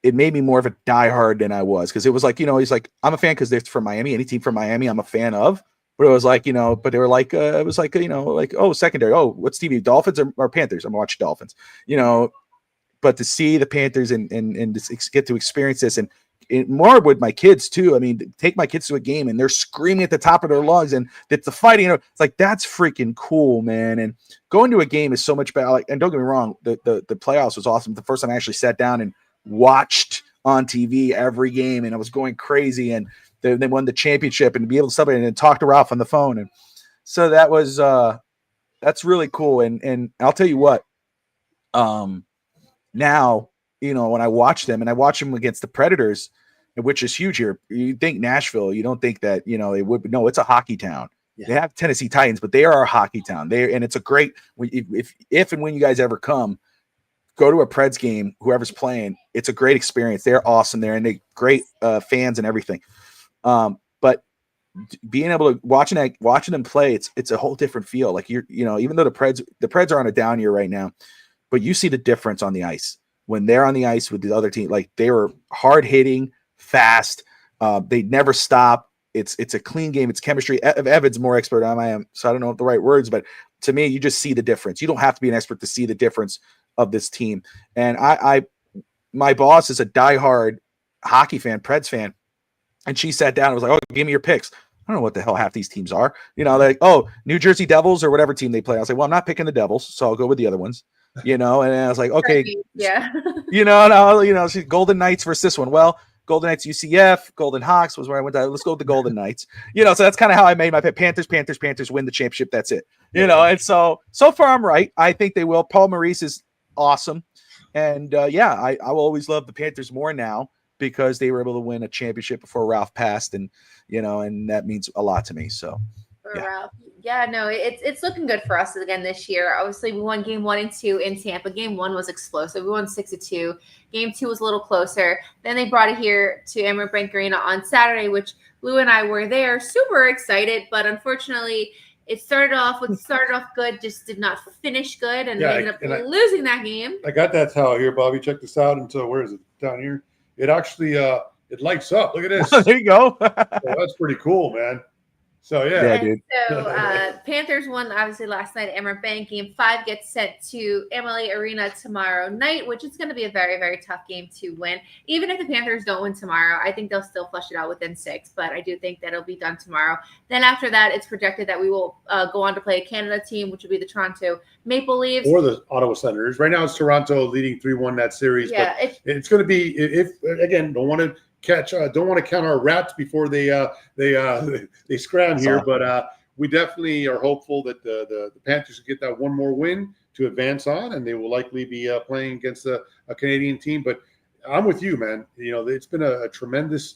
it made me more of a diehard than I was, because it was like, he's like, I'm a fan because they're from Miami. Any team from Miami, I'm a fan of. But it was like, but they were like, it was like, oh, secondary. Oh, what's TV? Dolphins or Panthers? I'm gonna watch Dolphins. But to see the Panthers and get to experience this, and more with my kids too. I mean, take my kids to a game and they're screaming at the top of their lungs, and it's the fighting. It's like, that's freaking cool, man. And going to a game is so much better. Like, and don't get me wrong, the playoffs was awesome. The first time I actually sat down and watched on TV every game, and I was going crazy. And they won the championship, and to be able to celebrate and then talk to Ralph on the phone. And so that was that's really cool. And I'll tell you what, now, when I watch them, and I watch them against the Predators, which is huge here. You think Nashville, you don't think that, they would. No, it's a hockey town. Yeah. They have Tennessee Titans, but they are a hockey town. And it's a great, if and when you guys ever come, go to a Preds game, whoever's playing, it's a great experience. They're awesome there, and they're great fans and everything. But being able to watching them play, it's a whole different feel. Like even though the Preds are on a down year right now, but you see the difference on the ice when they're on the ice with the other team. Like, they were hard hitting, fast. They never stop. It's a clean game. It's chemistry. Evan's more expert than I am, so I don't know the right words, but to me, you just see the difference. You don't have to be an expert to see the difference of this team. And my boss is a diehard hockey fan, Preds fan, and she sat down and was like, "Oh, give me your picks." I don't know what the hell half these teams are. Like, oh, New Jersey Devils or whatever team they play. I was like, well, I'm not picking the Devils, so I'll go with the other ones. And I was like, okay, yeah, Golden Knights versus this one. Well, Golden Knights UCF, Golden Hawks was where I went to. Let's go with the Golden Knights. So that's kind of how I made my pick. Panthers win the championship. That's it. And so far I'm right. I think they will. Paul Maurice is awesome. And I will always love the Panthers more now because they were able to win a championship before Ralph passed, and and that means a lot to me. So Ralph. Yeah, no, it's looking good for us again this year. Obviously, we won game 1 and 2 in Tampa. Game 1 was explosive. We won 6-2. Game 2 was a little closer. Then they brought it here to Emirates Bank Arena on Saturday, which Lou and I were there, super excited. But unfortunately, it started off good, just did not finish good, and they ended up losing that game. I got that towel here, Bobby. Check this out. And so where is it? Down here. It actually it lights up. Look at this. There you go. So that's pretty cool, man. So yeah, dude. So Panthers won obviously last night at Emirates Bank. Game 5 gets sent to Amalie Arena tomorrow night, which is going to be a very, very tough game to win. Even if the Panthers don't win tomorrow, I think they'll still flush it out within 6. But I do think that it'll be done tomorrow. Then after that, it's projected that we will go on to play a Canada team, which will be the Toronto Maple Leafs or the Ottawa Senators. Right now, it's Toronto leading 3-1 that series. Yeah, but it's going to be if again don't want to count our rats before they scram here, but we definitely are hopeful that the Panthers will get that one more win to advance on, and they will likely be playing against a Canadian team. But I'm with you, man. It's been a tremendous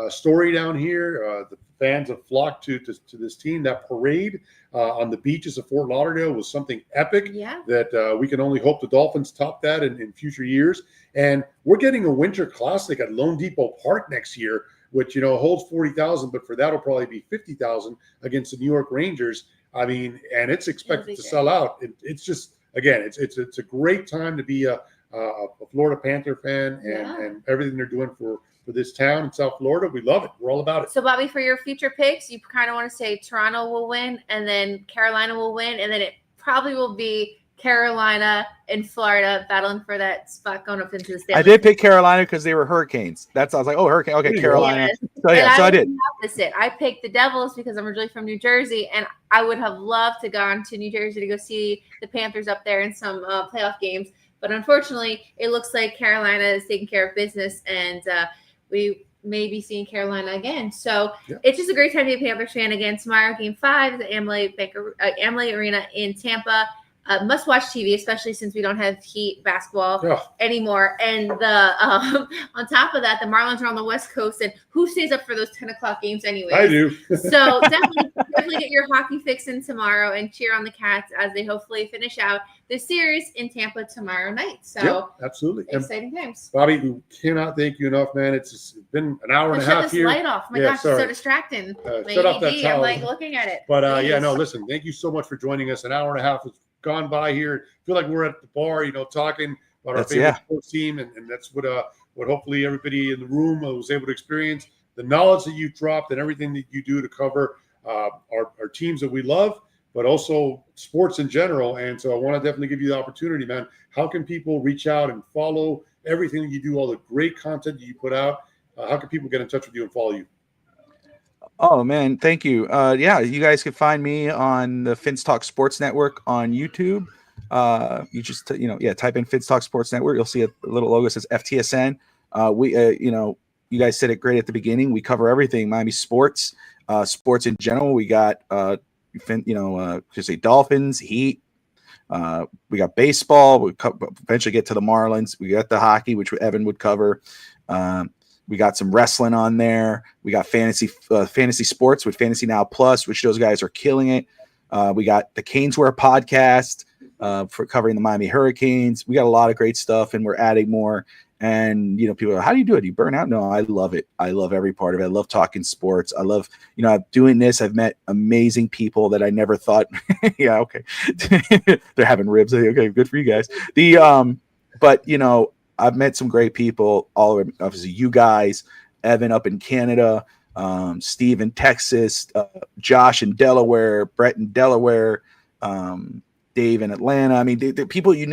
story down here. The fans have flocked to this team. That parade on the beaches of Fort Lauderdale was something epic. Yeah. That we can only hope the Dolphins top that in future years. And we're getting a winter classic at Lone Depot Park next year, which holds 40,000, but for that will probably be 50,000 against the New York Rangers. I mean, and it's expected to sell out. It's just, again, it's a great time to be a Florida Panther fan, and everything they're doing for this town in South Florida. We love it. We're all about it. So, Bobby, for your future picks, you kind of want to say Toronto will win, and then Carolina will win, and then it probably will be Carolina and Florida battling for that spot going up into the Stanley. I did pick Carolina because they were Hurricanes. I was like, oh, Hurricane. Okay, Carolina. Yes. So I did. Opposite. I picked the Devils because I'm originally from New Jersey, and I would have loved to gone to New Jersey to go see the Panthers up there in some playoff games. But unfortunately, it looks like Carolina is taking care of business, and we may be seeing Carolina again. So it's just a great time to be a Panthers fan again. Tomorrow, Game 5 is at Amalie Arena in Tampa. Must-watch TV, especially since we don't have Heat basketball anymore. And on top of that, the Marlins are on the West Coast, and who stays up for those 10 o'clock games anyway? I do. So definitely get your hockey fix in tomorrow and cheer on the Cats as they hopefully finish out this series in Tampa tomorrow night. So absolutely exciting times. Bobby, we cannot thank you enough, man. It's been an hour and a half here. Shut this light off. My gosh, it's so distracting. Shut off that towel. I'm like looking at it. But listen, thank you so much for joining us. An hour and a half has gone by here. I feel like we're at the bar, talking about our favorite sports team, and that's what hopefully everybody in the room was able to experience. The knowledge that you dropped and everything that you do to cover our teams that we love, but also sports in general. And so I want to definitely give you the opportunity, man. How can people reach out and follow everything that you do, all the great content that you put out? How can people get in touch with you and follow you? Oh, man, thank you. You guys can find me on the Fins Talk Sports Network on YouTube. You just, type in Fins Talk Sports Network. You'll see a little logo that says FTSN. you guys said it great at the beginning. We cover everything, Miami sports, sports in general. We got, just say Dolphins, Heat. We got baseball. We eventually get to the Marlins. We got the hockey, which Evan would cover. We got some wrestling on there. We got fantasy sports with Fantasy Now Plus, which those guys are killing it. We got the Caneswear podcast for covering the Miami Hurricanes. We got a lot of great stuff, and we're adding more. And, people are, how do you do it? Do you burn out? No, I love it. I love every part of it. I love talking sports. I love, doing this. I've met amazing people that I never thought, yeah, okay. They're having ribs. Okay, good for you guys. But, I've met some great people, all of obviously you guys, Evan up in Canada, Steve in Texas, Josh in Delaware, Brett in Delaware, Dave in Atlanta. I mean, the people I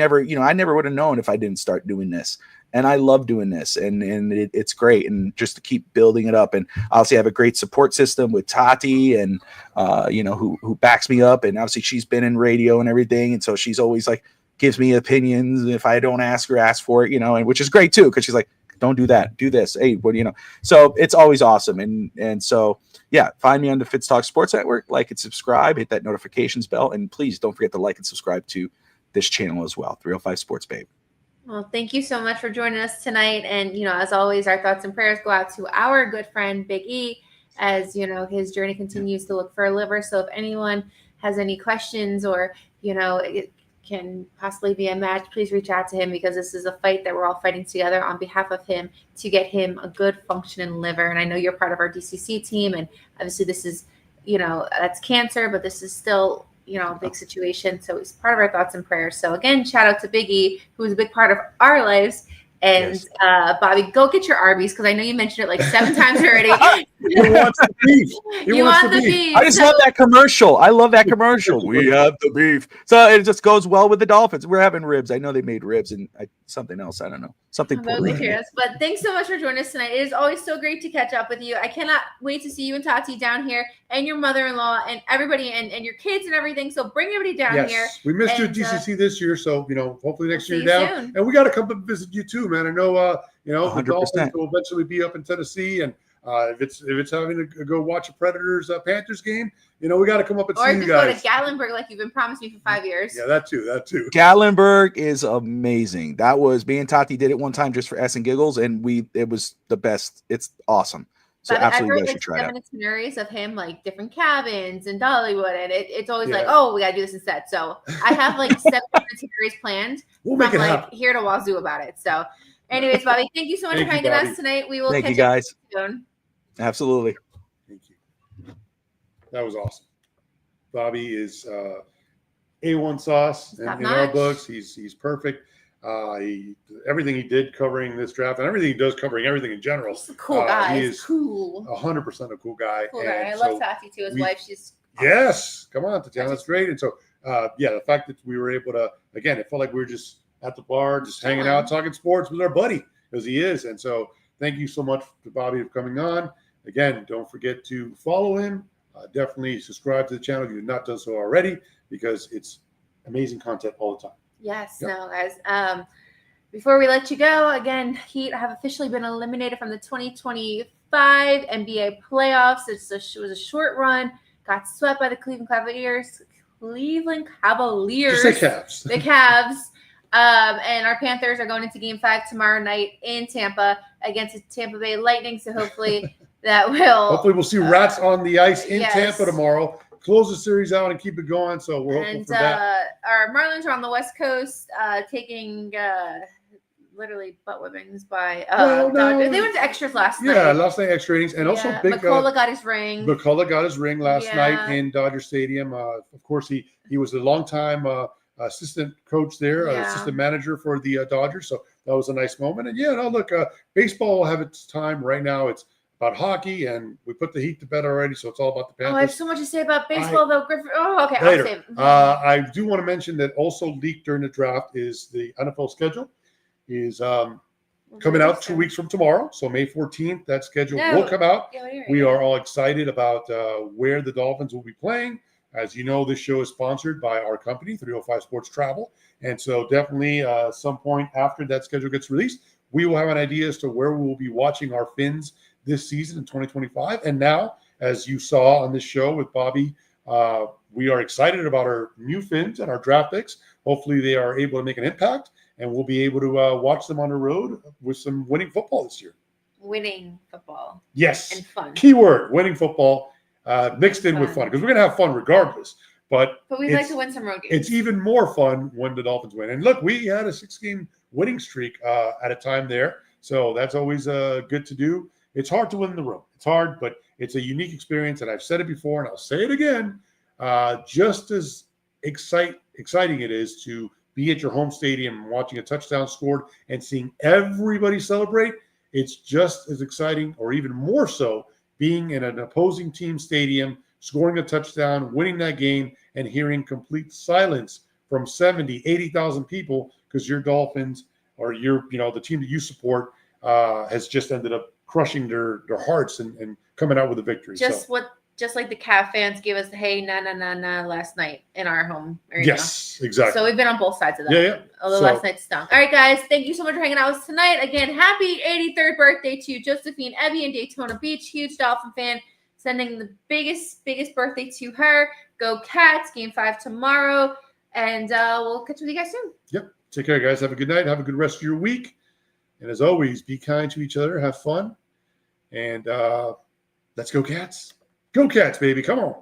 never would have known if I didn't start doing this. And I love doing this, and it's great. And just to keep building it up. And obviously I have a great support system with Tati and, who backs me up. And obviously she's been in radio and everything. And so she's always like, gives me opinions. If I don't ask her, ask for it, and which is great too. Cause she's like, don't do that, do this. Hey, what do you know? So it's always awesome. And so, yeah, find me on the Fitz Talk Sports Network, like and subscribe, hit that notifications bell. And please don't forget to like and subscribe to this channel as well. 305 Sports Babe. Well, thank you so much for joining us tonight. And, as always, our thoughts and prayers go out to our good friend, Big E, as, his journey continues to look for a liver. So if anyone has any questions or, it can possibly be a match, please reach out to him, because this is a fight that we're all fighting together on behalf of him to get him a good functioning liver. And I know you're part of our DCC team. And obviously this is, that's cancer, but this is still a big situation. So it's part of our thoughts and prayers. So again, shout out to Big E, who is a big part of our lives. And yes. Bobby, go get your Arby's, because I know you mentioned it like 7 times already. He wants the beef. You want the beef. I just love that commercial. I love that commercial. We have the beef. So it just goes well with the Dolphins. We're having ribs. I know they made ribs and something else. I don't know. Something. But thanks so much for joining us tonight. It is always so great to catch up with you. I cannot wait to see you and Tati down here, and your mother-in-law and everybody and your kids and everything. So bring everybody down here. We missed you at DCC this year. So, hopefully next year you're down. Soon. And we got to come and visit you too, man. I know, 100%. The Dolphins will eventually be up in Tennessee, and if it's having to go watch a Predators Panthers game, we got to come up and see you guys. Or go to Gatlinburg like you've been promising me for 5 years. Yeah, that too. Gatlinburg is amazing. That was me and Tati did it one time just for S and giggles, and it was the best. It's awesome. So but absolutely, I've heard try it out. Itineraries of him, like different cabins in Dollywood, and it's always like, oh, we gotta do this instead. So I have like 7 itineraries planned. We'll make it happen. Here to Wazoo about it. So, anyways, Bobby, thank you so much for hanging us tonight. We will catch you guys soon. Absolutely. Thank you. That was awesome. Bobby is A1 sauce in our books. He's perfect. Everything he did covering this draft, and everything he does covering everything in general. He's a cool guy. He is cool. 100% a cool guy. I love Tati too. His wife, she's awesome. Yes. Come on, Tatiana. That's great. And so, the fact that we were able to, again, it felt like we were just at the bar, just hanging out, talking sports with our buddy, because he is. And so, thank you so much to Bobby for coming on. Again, don't forget to follow him. Definitely subscribe to the channel if you've not done so already, because it's amazing content all the time. Yes. Yep. No, guys. Before we let you go, again, Heat have officially been eliminated from the 2025 NBA playoffs. It was a short run. Got swept by the Cleveland Cavaliers. Just say Cavs. The Cavs. And our Panthers are going into Game 5 tomorrow night in Tampa against the Tampa Bay Lightning. So hopefully hopefully we'll see Rats on the ice in Tampa tomorrow. Close the series out and keep it going. So we're hoping for that. Our Marlins are on the West Coast, taking literally butt whippings by Dodgers. They went to extras last night. Yeah, last night extra innings, and also big. McCullough got his ring. McCullough got his ring last night in Dodger Stadium. Of course, he was a longtime assistant coach there, assistant manager for the Dodgers. So that was a nice moment. And look, baseball will have its time. Right now, it's about hockey, and we put the Heat to bed already, so it's all about the Panthers. Oh, I have so much to say about baseball, though, Griffin. Oh, okay. Later. I'll save it. I do want to mention that also leaked during the draft is the NFL schedule is coming out 2 weeks from tomorrow. So May 14th, that schedule will come out. Yeah, we are all excited about where the Dolphins will be playing. As you know, this show is sponsored by our company, 305 Sports Travel. And so definitely some point after that schedule gets released, we will have an idea as to where we will be watching our Fins this season in 2025. And now, as you saw on this show with Bobby, we are excited about our new Fins and our draft picks. Hopefully they are able to make an impact, and we'll be able to watch them on the road with some winning football this year. Winning football. Yes. And fun. Keyword, winning football, mixed in with fun, because we're going to have fun regardless. But we'd like to win some road games. It's even more fun when the Dolphins win. And look, we had a 6-game winning streak at a time there. So that's always good to do. It's hard to win in the road. It's hard, but it's a unique experience. And I've said it before, and I'll say it again. Just as exciting it is to be at your home stadium and watching a touchdown scored and seeing everybody celebrate, it's just as exciting, or even more so, being in an opposing team stadium, scoring a touchdown, winning that game, and hearing complete silence from 70, 80,000 people because your Dolphins or the team that you support has just ended up crushing their hearts and coming out with a victory. Just like the Cavs fans gave us the hey, na last night in our home arena. Yes, exactly. So we've been on both sides of that. Yeah. Although last night stunk. All right, guys. Thank you so much for hanging out with us tonight. Again, happy 83rd birthday to Josephine Ebby in Daytona Beach. Huge Dolphin fan. Sending the biggest birthday to her. Go Cats. Game 5 tomorrow. And we'll catch up with you guys soon. Yep. Take care, guys. Have a good night. Have a good rest of your week. And as always, be kind to each other. Have fun. And let's go Cats. Go Cats, baby. Come on.